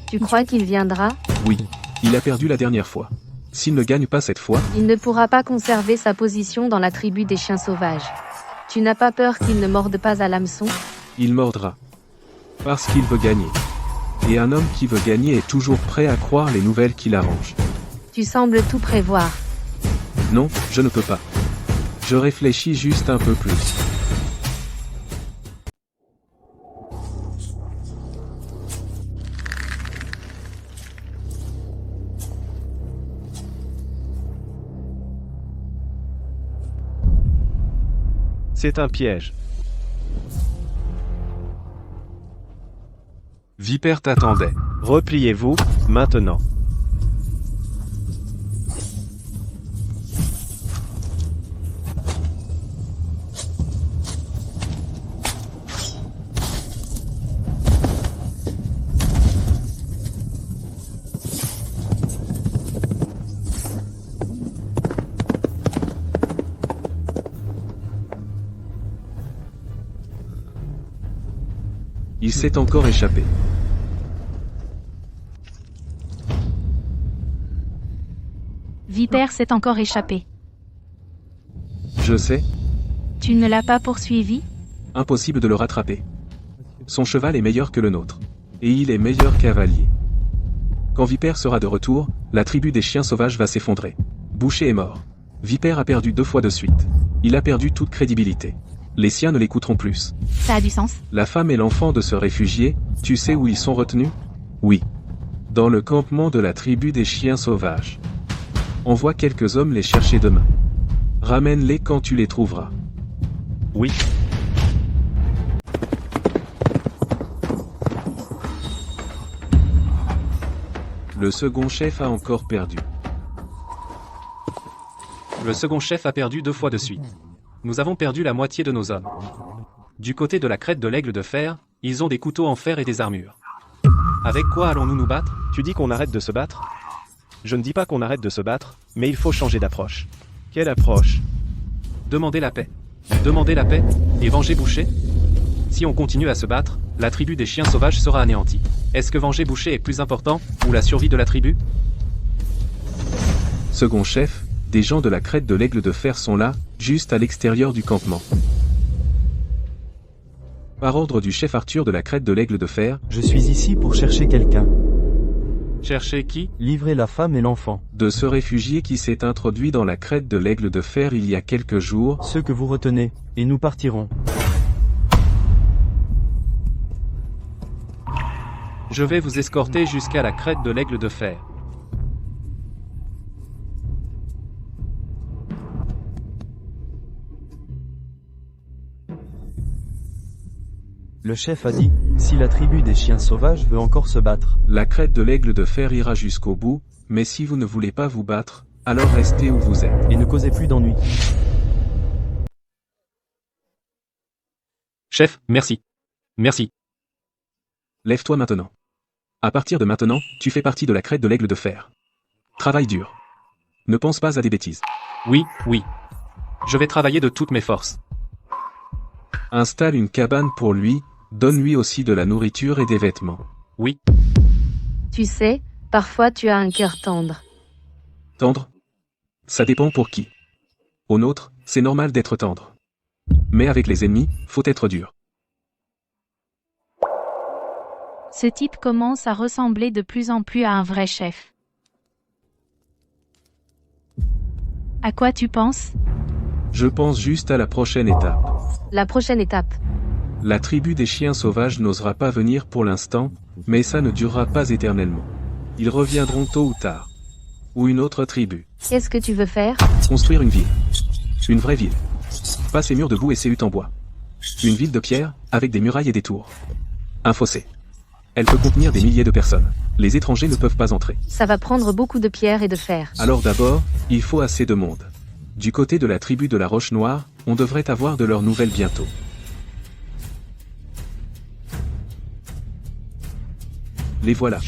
Tu crois qu'il viendra? Oui. Il a perdu la dernière fois. S'il ne gagne pas cette fois, Il ne pourra pas conserver sa position dans la tribu des chiens sauvages. Tu n'as pas peur qu'il ne morde pas à l'hameçon? il mordra. Parce qu'il veut gagner. Et un homme qui veut gagner est toujours prêt à croire les nouvelles qu'il arrange. Tu sembles tout prévoir. Non, je ne peux pas. Je réfléchis juste un peu plus. C'est un piège. Vipère t'attendait. Repliez-vous, maintenant. Il s'est encore échappé. Vipère s'est encore échappé. Je sais, Tu ne l'as pas poursuivi? impossible de le rattraper. Son cheval est meilleur que le nôtre. Et il est meilleur cavalier. Quand Vipère sera de retour, la tribu des chiens sauvages va s'effondrer. Boucher est mort. Vipère a perdu 2 fois de suite. Il a perdu toute crédibilité. Les siens ne l'écouteront plus. Ça a du sens. La femme et l'enfant de ce réfugié, tu sais où ils sont retenus? Oui. Dans le campement de la tribu des chiens sauvages. Envoie quelques hommes les chercher demain. Ramène-les quand tu les trouveras. Oui. Le second chef a encore perdu. Le second chef a perdu 2 fois de suite. Nous avons perdu la moitié de nos hommes. Du côté de la crête de l'Aigle de Fer, ils ont des couteaux en fer et des armures. Avec quoi allons-nous nous battre? Tu dis qu'on arrête de se battre? Je ne dis pas qu'on arrête de se battre, mais il faut changer d'approche. Quelle approche? Demandez la paix. Demandez la paix, et venger Boucher? Si on continue à se battre, la tribu des chiens sauvages sera anéantie. Est-ce que venger Boucher est plus important, ou la survie de la tribu? Second chef, des gens de la crête de l'Aigle de Fer sont là, juste à l'extérieur du campement. Par ordre du chef Arthur de la crête de l'Aigle de Fer, Je suis ici pour chercher quelqu'un. Cherchez qui? Livrer la femme et l'enfant. de ce réfugié qui s'est introduit dans la crête de l'Aigle de Fer il y a quelques jours, Ceux que vous retenez, et nous partirons. Je vais vous escorter jusqu'à la crête de l'Aigle de Fer. Le chef a dit, si la tribu des chiens sauvages veut encore se battre, la crête de l'Aigle de Fer ira jusqu'au bout, mais si vous ne voulez pas vous battre, alors restez où vous êtes. et ne causez plus d'ennui. Chef, merci. Merci. Lève-toi maintenant. À partir de maintenant, tu fais partie de la crête de l'Aigle de Fer. Travaille dur. Ne pense pas à des bêtises. Oui, oui. Je vais travailler de toutes mes forces. Installe une cabane pour lui, donne-lui aussi de la nourriture et des vêtements. Oui. Tu sais, parfois tu as un cœur tendre. Tendre? Ça dépend pour qui. Au nôtre, c'est normal d'être tendre. Mais avec les ennemis, faut être dur. Ce type commence à ressembler de plus en plus à un vrai chef. À quoi tu penses? Je pense juste à la prochaine étape. La prochaine étape. La tribu des chiens sauvages n'osera pas venir pour l'instant, mais ça ne durera pas éternellement. Ils reviendront tôt ou tard. Ou une autre tribu. Qu'est-ce que tu veux faire? Construire une ville. Une vraie ville. Pas ces murs de boue et ces huttes en bois. Une ville de pierre, avec des murailles et des tours. Un fossé. Elle peut contenir des milliers de personnes. Les étrangers ne peuvent pas entrer. Ça va prendre beaucoup de pierres et de fer. Alors d'abord, il faut assez de monde. Du côté de la tribu de la Roche Noire, on devrait avoir de leurs nouvelles bientôt. Les voilà.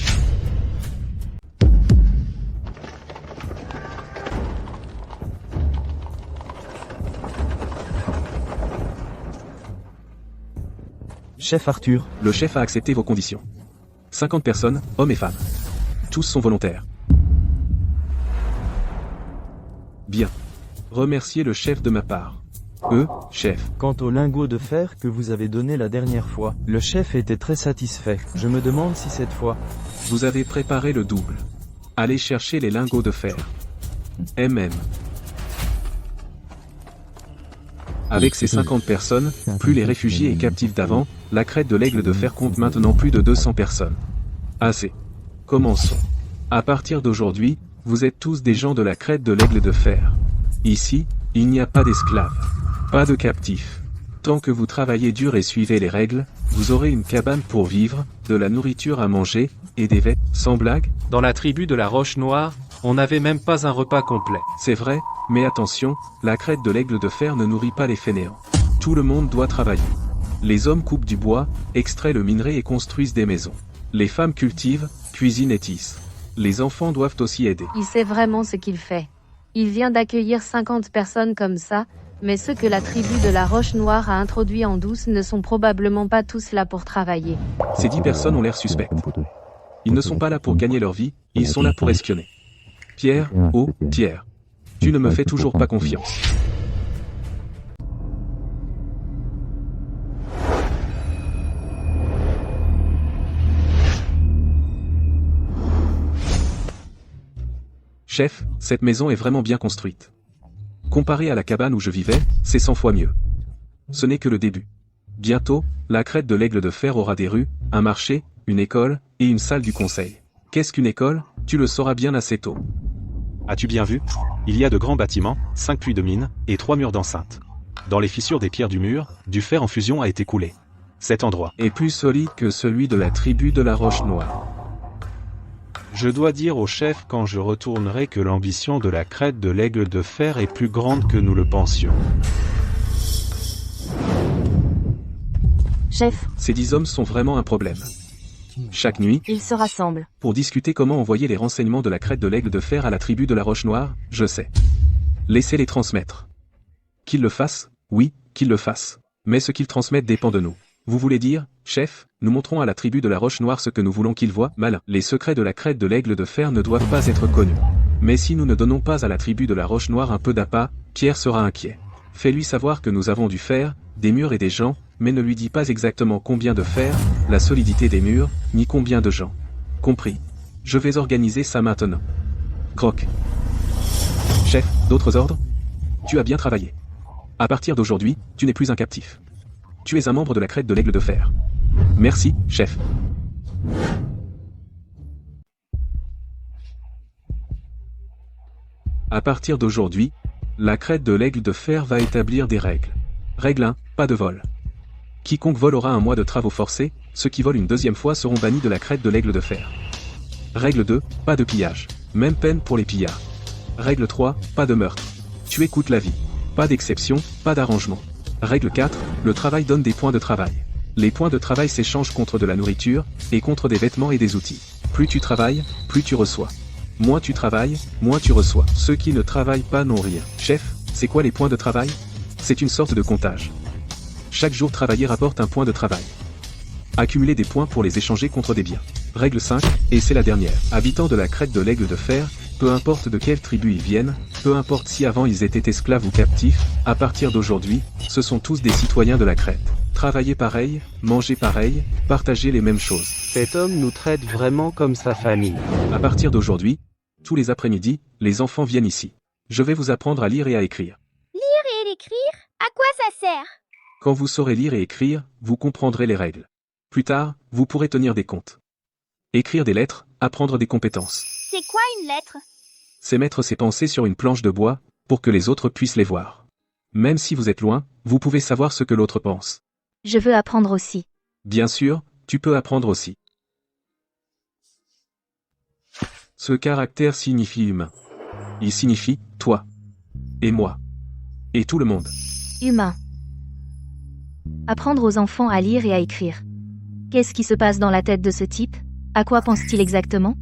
Chef Arthur, Le chef a accepté vos conditions. 50 personnes, hommes et femmes. Tous sont volontaires. Bien. Remerciez le chef de ma part. Chef. quant au lingot de fer que vous avez donné la dernière fois, le chef était très satisfait. Je me demande si cette fois, Vous avez préparé le double. Allez chercher les lingots de fer. Avec ces 50 personnes, plus les réfugiés et captifs d'avant, la crête de l'Aigle de Fer compte maintenant plus de 200 personnes. Assez. Commençons. À partir d'aujourd'hui, vous êtes tous des gens de la crête de l'Aigle de Fer. Ici, il n'y a pas d'esclaves. Pas de captifs. Tant que vous travaillez dur et suivez les règles, vous aurez une cabane pour vivre, de la nourriture à manger, et des vêtements. Sans blague, Dans la tribu de la Roche Noire, on n'avait même pas un repas complet. c'est vrai, mais attention, la crête de l'Aigle de Fer ne nourrit pas les fainéants. Tout le monde doit travailler. Les hommes coupent du bois, extraient le minerai et construisent des maisons. Les femmes cultivent, cuisinent et tissent. Les enfants doivent aussi aider. il sait vraiment ce qu'il fait. Il vient d'accueillir 50 personnes comme ça, mais ceux que la tribu de la Roche Noire a introduits en douce ne sont probablement pas tous là pour travailler. Ces 10 personnes ont l'air suspectes. Ils ne sont pas là pour gagner leur vie, ils sont là pour espionner. Pierre, Pierre. Tu ne me fais toujours pas confiance. Chef, cette maison est vraiment bien construite. Comparé à la cabane où je vivais, c'est 100 fois mieux. Ce n'est que le début. Bientôt, la crête de l'Aigle de Fer aura des rues, un marché, une école, et une salle du conseil. Qu'est-ce qu'une école? Tu le sauras bien assez tôt. As-tu bien vu? Il y a de grands bâtiments, 5 puits de mines, et 3 murs d'enceinte. Dans les fissures des pierres du mur, du fer en fusion a été coulé. Cet endroit est plus solide que celui de la tribu de la Roche Noire. Je dois dire au chef quand je retournerai que l'ambition de la crête de l'Aigle de Fer est plus grande que nous le pensions. Chef, Ces 10 hommes sont vraiment un problème. Chaque nuit, ils se rassemblent. pour discuter comment envoyer les renseignements de la crête de l'Aigle de Fer à la tribu de la Roche Noire, je sais. Laissez-les transmettre. Qu'ils le fassent, oui, qu'ils le fassent. Mais ce qu'ils transmettent dépend de nous. Vous voulez dire, chef, nous montrons à la tribu de la Roche Noire ce que nous voulons qu'ils voient? Malin. Les secrets de la crête de l'Aigle de Fer ne doivent pas être connus. Mais si nous ne donnons pas à la tribu de la Roche Noire un peu d'appât, Pierre sera inquiet. Fais-lui savoir que nous avons du fer, des murs et des gens, mais ne lui dis pas exactement combien de fer, la solidité des murs, ni combien de gens. Compris. Je vais organiser ça maintenant. Croc. Chef, d'autres ordres? Tu as bien travaillé. À partir d'aujourd'hui, tu n'es plus un captif. Tu es un membre de la crête de l'Aigle de Fer. Merci, chef. À partir d'aujourd'hui, la crête de l'Aigle de Fer va établir des règles. Règle 1, pas de vol. Quiconque vole aura un mois de travaux forcés, ceux qui volent une deuxième fois seront bannis de la crête de l'Aigle de Fer. Règle 2, pas de pillage. Même peine pour les pillards. Règle 3, pas de meurtre. Tuer coûte la vie. Pas d'exception, pas d'arrangement. Règle 4, le travail donne des points de travail. Les points de travail s'échangent contre de la nourriture, et contre des vêtements et des outils. Plus tu travailles, plus tu reçois. Moins tu travailles, moins tu reçois. Ceux qui ne travaillent pas n'ont rien. Chef, c'est quoi les points de travail? C'est une sorte de comptage. Chaque jour travaillé rapporte un point de travail. Accumuler des points pour les échanger contre des biens. Règle 5, et c'est la dernière. Habitants de la crête de l'Aigle de Fer, peu importe de quelle tribu ils viennent, peu importe si avant ils étaient esclaves ou captifs, à partir d'aujourd'hui, ce sont tous des citoyens de la crête. Travailler pareil, manger pareil, partager les mêmes choses. Cet homme nous traite vraiment comme sa famille. À partir d'aujourd'hui, tous les après-midi, les enfants viennent ici. Je vais vous apprendre à lire et à écrire. Lire et écrire? À quoi ça sert? Quand vous saurez lire et écrire, vous comprendrez les règles. Plus tard, vous pourrez tenir des comptes. Écrire des lettres, apprendre des compétences. C'est quoi une lettre? C'est mettre ses pensées sur une planche de bois, pour que les autres puissent les voir. Même si vous êtes loin, vous pouvez savoir ce que l'autre pense. Je veux apprendre aussi. Bien sûr, tu peux apprendre aussi. Ce caractère signifie humain. Il signifie toi. Et moi. Et tout le monde. Humain. Apprendre aux enfants à lire et à écrire. Qu'est-ce qui se passe dans la tête de ce type? À quoi pense-t-il exactement?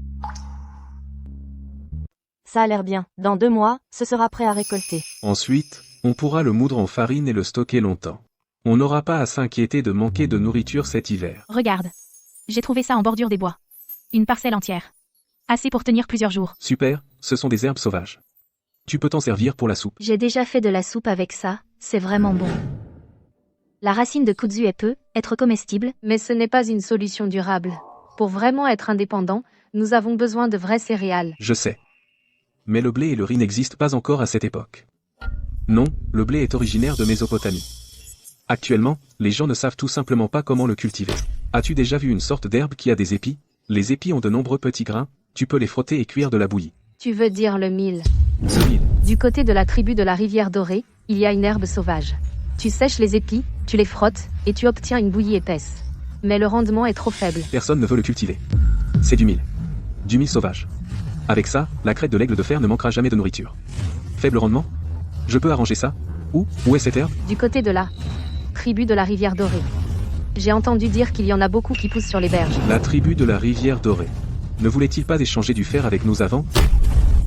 Ça a l'air bien. Dans 2 mois, ce sera prêt à récolter. Ensuite, on pourra le moudre en farine et le stocker longtemps. On n'aura pas à s'inquiéter de manquer de nourriture cet hiver. Regarde. J'ai trouvé ça en bordure des bois. Une parcelle entière. Assez pour tenir plusieurs jours. Super, ce sont des herbes sauvages. Tu peux t'en servir pour la soupe. J'ai déjà fait de la soupe avec ça, c'est vraiment bon. La racine de kudzu peut être comestible, Mais ce n'est pas une solution durable. Pour vraiment être indépendant, nous avons besoin de vraies céréales. Je sais. Mais le blé et le riz n'existent pas encore à cette époque. Non, le blé est originaire de Mésopotamie. Actuellement, les gens ne savent tout simplement pas comment le cultiver. As-tu déjà vu une sorte d'herbe qui a des épis? Les épis ont de nombreux petits grains, tu peux les frotter et cuire de la bouillie. Tu veux dire le mil. Ce mil. Du côté de la tribu de la rivière dorée, il y a une herbe sauvage. Tu sèches les épis, tu les frottes, et tu obtiens une bouillie épaisse. Mais le rendement est trop faible. Personne ne veut le cultiver. C'est du mil. Du mil sauvage. Avec ça, la crête de l'Aigle de Fer ne manquera jamais de nourriture. Faible rendement? Je peux arranger ça? Où est cette herbe? Du côté de la tribu de la rivière dorée. J'ai entendu dire qu'il y en a beaucoup qui poussent sur les berges. La tribu de la rivière dorée. Ne voulait-il pas échanger du fer avec nous avant?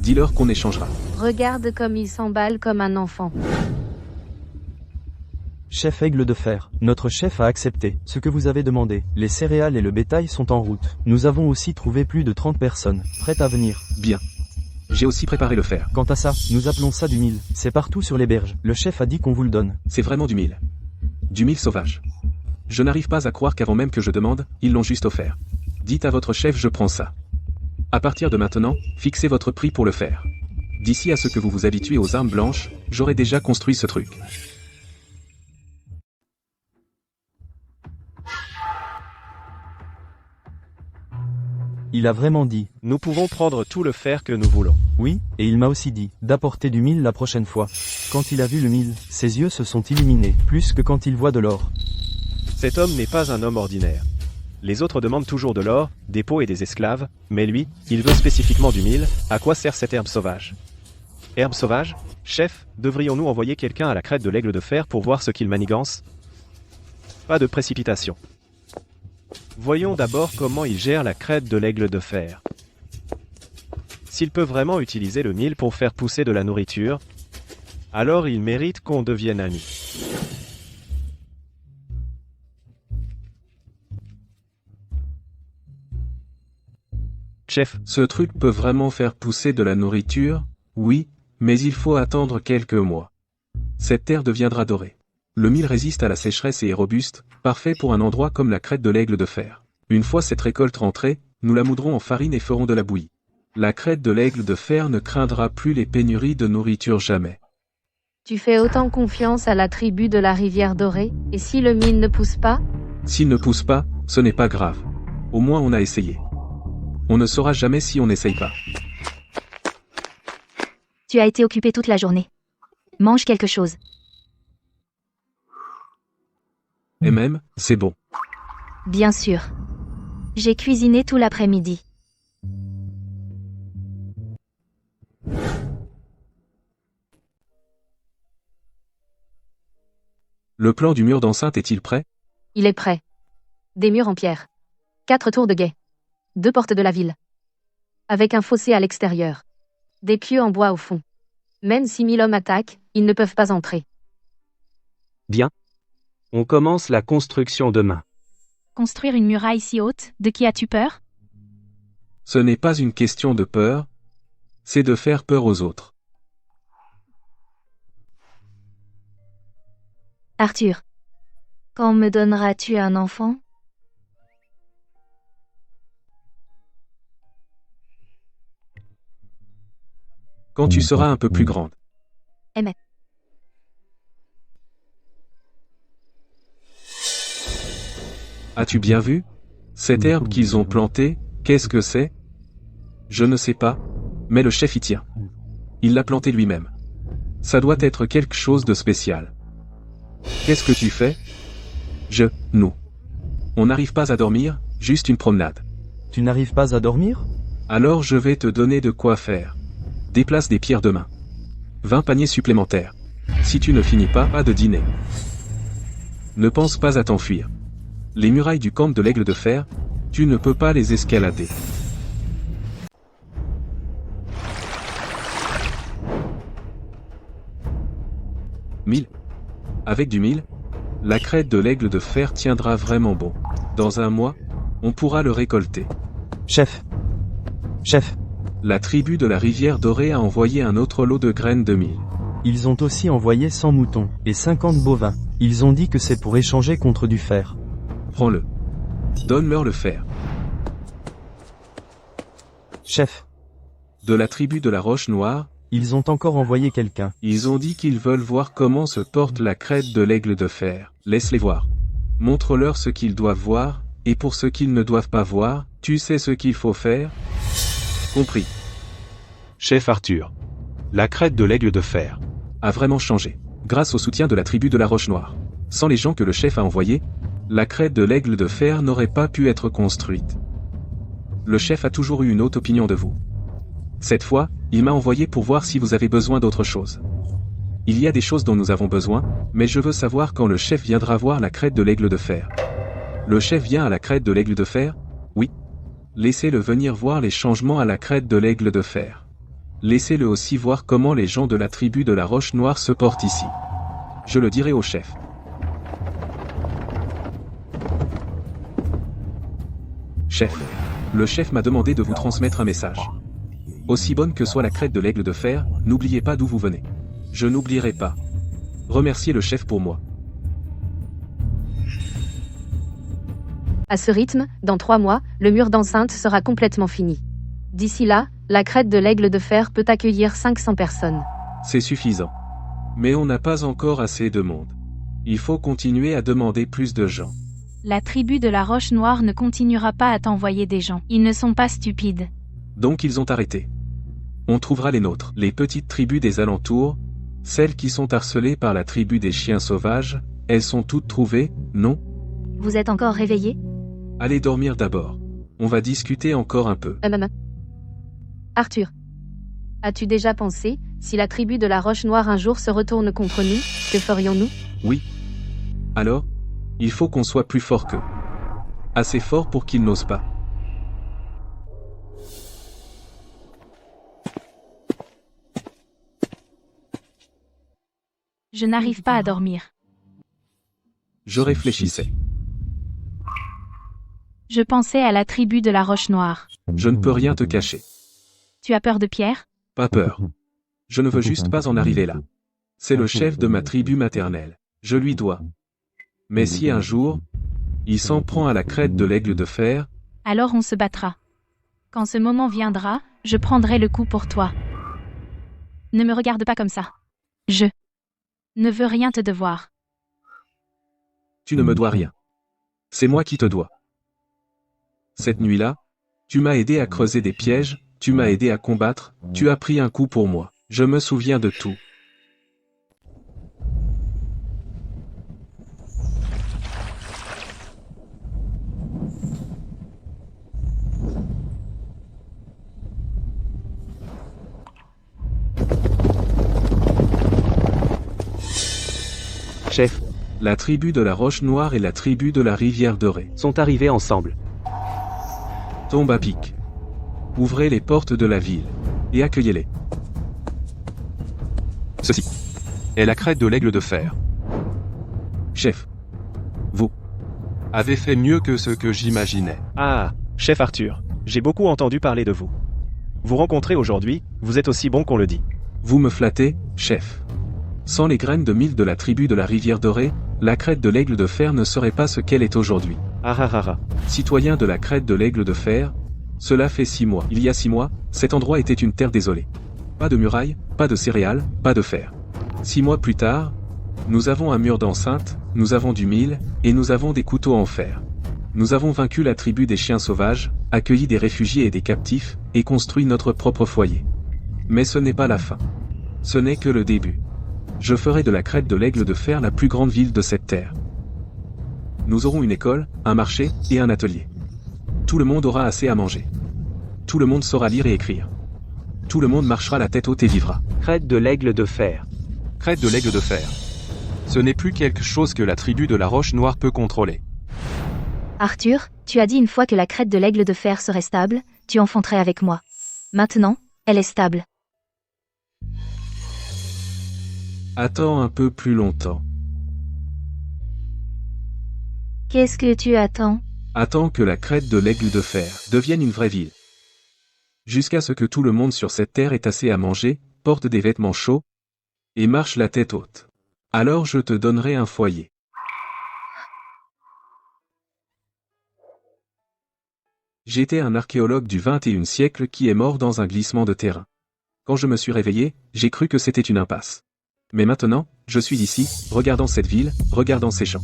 Dis-leur qu'on échangera. Regarde comme il s'emballe comme un enfant. Chef Aigle de Fer, notre chef a accepté ce que vous avez demandé. Les céréales et le bétail sont en route. Nous avons aussi trouvé plus de 30 personnes, prêtes à venir. Bien. J'ai aussi préparé le fer. Quant à ça, nous appelons ça du mil. C'est partout sur les berges. Le chef a dit qu'on vous le donne. C'est vraiment du mil. Du mil sauvage. Je n'arrive pas à croire qu'avant même que je demande, ils l'ont juste offert. Dites à votre chef je prends ça. À partir de maintenant, fixez votre prix pour le fer. D'ici à ce que vous vous habituez aux armes blanches, j'aurai déjà construit ce truc. Il a vraiment dit. Nous pouvons prendre tout le fer que nous voulons. Oui, et il m'a aussi dit d'apporter du mille la prochaine fois. Quand il a vu le mille, ses yeux se sont illuminés, plus que quand il voit de l'or. Cet homme n'est pas un homme ordinaire. Les autres demandent toujours de l'or, des peaux et des esclaves, mais lui, il veut spécifiquement du mille. À quoi sert cette herbe sauvage? Herbe sauvage? Chef, devrions-nous envoyer quelqu'un à la crête de l'aigle de fer pour voir ce qu'il manigance? Pas de précipitation. Voyons d'abord comment il gère la crête de l'aigle de fer. S'il peut vraiment utiliser le mille pour faire pousser de la nourriture, alors il mérite qu'on devienne amis. Chef, Ce truc peut vraiment faire pousser de la nourriture, oui, mais il faut attendre quelques mois. Cette terre deviendra dorée. Le mil résiste à la sécheresse et est robuste, parfait pour un endroit comme la crête de l'aigle de fer. Une fois cette récolte rentrée, nous la moudrons en farine et ferons de la bouillie. La crête de l'aigle de fer ne craindra plus les pénuries de nourriture jamais. Tu fais autant confiance à la tribu de la rivière dorée, et si le mil ne pousse pas? S'il ne pousse pas, ce n'est pas grave. Au moins on a essayé. On ne saura jamais si on n'essaye pas. Tu as été occupé toute la journée. Mange quelque chose. Et même, c'est bon. Bien sûr. J'ai cuisiné tout l'après-midi. Le plan du mur d'enceinte est-il prêt? Il est prêt. Des murs en pierre. 4 tours de guet. 2 portes de la ville. Avec un fossé à l'extérieur. Des pieux en bois au fond. Même si 1000 hommes attaquent, ils ne peuvent pas entrer. Bien. On commence la construction demain. Construire une muraille si haute, de qui as-tu peur? Ce n'est pas une question de peur, c'est de faire peur aux autres. Arthur. Quand me donneras-tu un enfant? Quand tu seras un peu plus grande. Aimé. As-tu bien vu? Cette herbe qu'ils ont plantée, qu'est-ce que c'est? Je ne sais pas, mais le chef y tient. Il l'a plantée lui-même. Ça doit être quelque chose de spécial. Qu'est-ce que tu fais? Nous. On n'arrive pas à dormir, juste une promenade. Tu n'arrives pas à dormir? Alors je vais te donner de quoi faire. Déplace des pierres demain. 20 paniers supplémentaires. Si tu ne finis pas de dîner. Ne pense pas à t'enfuir. Les murailles du camp de l'aigle de fer, tu ne peux pas les escalader. Mille. Avec du mille, la crête de l'aigle de fer tiendra vraiment bon. Dans un mois, on pourra le récolter. Chef. La tribu de la rivière dorée a envoyé un autre lot de graines de mil. Ils ont aussi envoyé 100 moutons et 50 bovins. Ils ont dit que c'est pour échanger contre du fer. Prends-le. Donne-leur le fer. Chef. De la tribu de la Roche Noire, Ils ont encore envoyé quelqu'un. Ils ont dit qu'ils veulent voir comment se porte la crête de l'aigle de fer. Laisse-les voir. Montre-leur ce qu'ils doivent voir, et pour ce qu'ils ne doivent pas voir, tu sais ce qu'il faut faire? Compris. Chef Arthur. La crête de l'aigle de fer a vraiment changé. Grâce au soutien de la tribu de la Roche Noire. Sans les gens que le chef a envoyés, la crête de l'aigle de fer n'aurait pas pu être construite. Le chef a toujours eu une haute opinion de vous. Cette fois, il m'a envoyé pour voir si vous avez besoin d'autre chose. Il y a des choses dont nous avons besoin, mais je veux savoir quand le chef viendra voir la crête de l'aigle de fer. Le chef vient à la crête de l'aigle de fer? Oui. Laissez-le venir voir les changements à la crête de l'aigle de fer. Laissez-le aussi voir comment les gens de la tribu de la Roche Noire se portent ici. Je le dirai au chef. Chef. Le chef m'a demandé de vous transmettre un message. Aussi bonne que soit la crête de l'aigle de fer, n'oubliez pas d'où vous venez. Je n'oublierai pas. Remerciez le chef pour moi. À ce rythme, dans 3 mois, le mur d'enceinte sera complètement fini. D'ici là, la crête de l'aigle de fer peut accueillir 500 personnes. C'est suffisant. Mais on n'a pas encore assez de monde. Il faut continuer à demander plus de gens. La tribu de la Roche Noire ne continuera pas à t'envoyer des gens. Ils ne sont pas stupides. Donc ils ont arrêté. On trouvera les nôtres, les petites tribus des alentours, celles qui sont harcelées par la tribu des chiens sauvages, elles sont toutes trouvées, non? Vous êtes encore réveillé? Allez dormir d'abord. On va discuter encore un peu. Arthur. As-tu déjà pensé, si la tribu de la Roche Noire un jour se retourne contre nous, que ferions-nous? Oui. Alors? Il faut qu'on soit plus fort qu'eux. Assez fort pour qu'ils n'osent pas. Je n'arrive pas à dormir. Je réfléchissais. Je pensais à la tribu de la Roche Noire. Je ne peux rien te cacher. Tu as peur de Pierre? Pas peur. Je ne veux juste pas en arriver là. C'est le chef de ma tribu maternelle. Je lui dois. Mais si un jour, il s'en prend à la crête de l'aigle de fer, Alors on se battra. Quand ce moment viendra, je prendrai le coup pour toi. Ne me regarde pas comme ça. Je ne veux rien te devoir. tu ne me dois rien. C'est moi qui te dois. Cette nuit-là, tu m'as aidé à creuser des pièges, tu m'as aidé à combattre, tu as pris un coup pour moi. Je me souviens de tout. Chef, La tribu de la Roche Noire et la tribu de la Rivière Dorée sont arrivés ensemble. tombent à pic. Ouvrez les portes de la ville et accueillez-les. Ceci est la crête de l'aigle de fer. Chef, Vous avez fait mieux que ce que j'imaginais. Ah, chef Arthur, j'ai beaucoup entendu parler de vous. Vous rencontrez aujourd'hui, vous êtes aussi bon qu'on le dit. vous me flattez, chef. Sans les graines de mil de la tribu de la Rivière Dorée, la crête de l'aigle de fer ne serait pas ce qu'elle est aujourd'hui. Ah ah ah ah. Citoyen de la crête de l'aigle de fer, cela fait 6 mois. Il y a 6 mois, cet endroit était une terre désolée. Pas de murailles, pas de céréales, pas de fer. 6 mois plus tard, nous avons un mur d'enceinte, nous avons du mil, et nous avons des couteaux en fer. Nous avons vaincu la tribu des chiens sauvages, accueilli des réfugiés et des captifs, et construit notre propre foyer. Mais ce n'est pas la fin. Ce n'est que le début. Je ferai de la crête de l'aigle de fer la plus grande ville de cette terre. Nous aurons une école, un marché, et un atelier. Tout le monde aura assez à manger. Tout le monde saura lire et écrire. Tout le monde marchera la tête haute et vivra. Crête de l'aigle de fer. Crête de l'aigle de fer. Ce n'est plus quelque chose que la tribu de la Roche Noire peut contrôler. Arthur, tu as dit une fois que la crête de l'aigle de fer serait stable, tu enfanterais avec moi. Maintenant, elle est stable. Attends un peu plus longtemps. Qu'est-ce que tu attends? Attends que la crête de l'aigle de fer devienne une vraie ville. Jusqu'à ce que tout le monde sur cette terre ait assez à manger, porte des vêtements chauds, et marche la tête haute. Alors je te donnerai un foyer. J'étais un archéologue du XXIe siècle qui est mort dans un glissement de terrain. Quand je me suis réveillé, j'ai cru que c'était une impasse. Mais maintenant, je suis ici, regardant cette ville, regardant ces champs.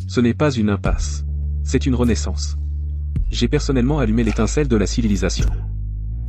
Ce n'est pas une impasse. C'est une renaissance. J'ai personnellement allumé l'étincelle de la civilisation.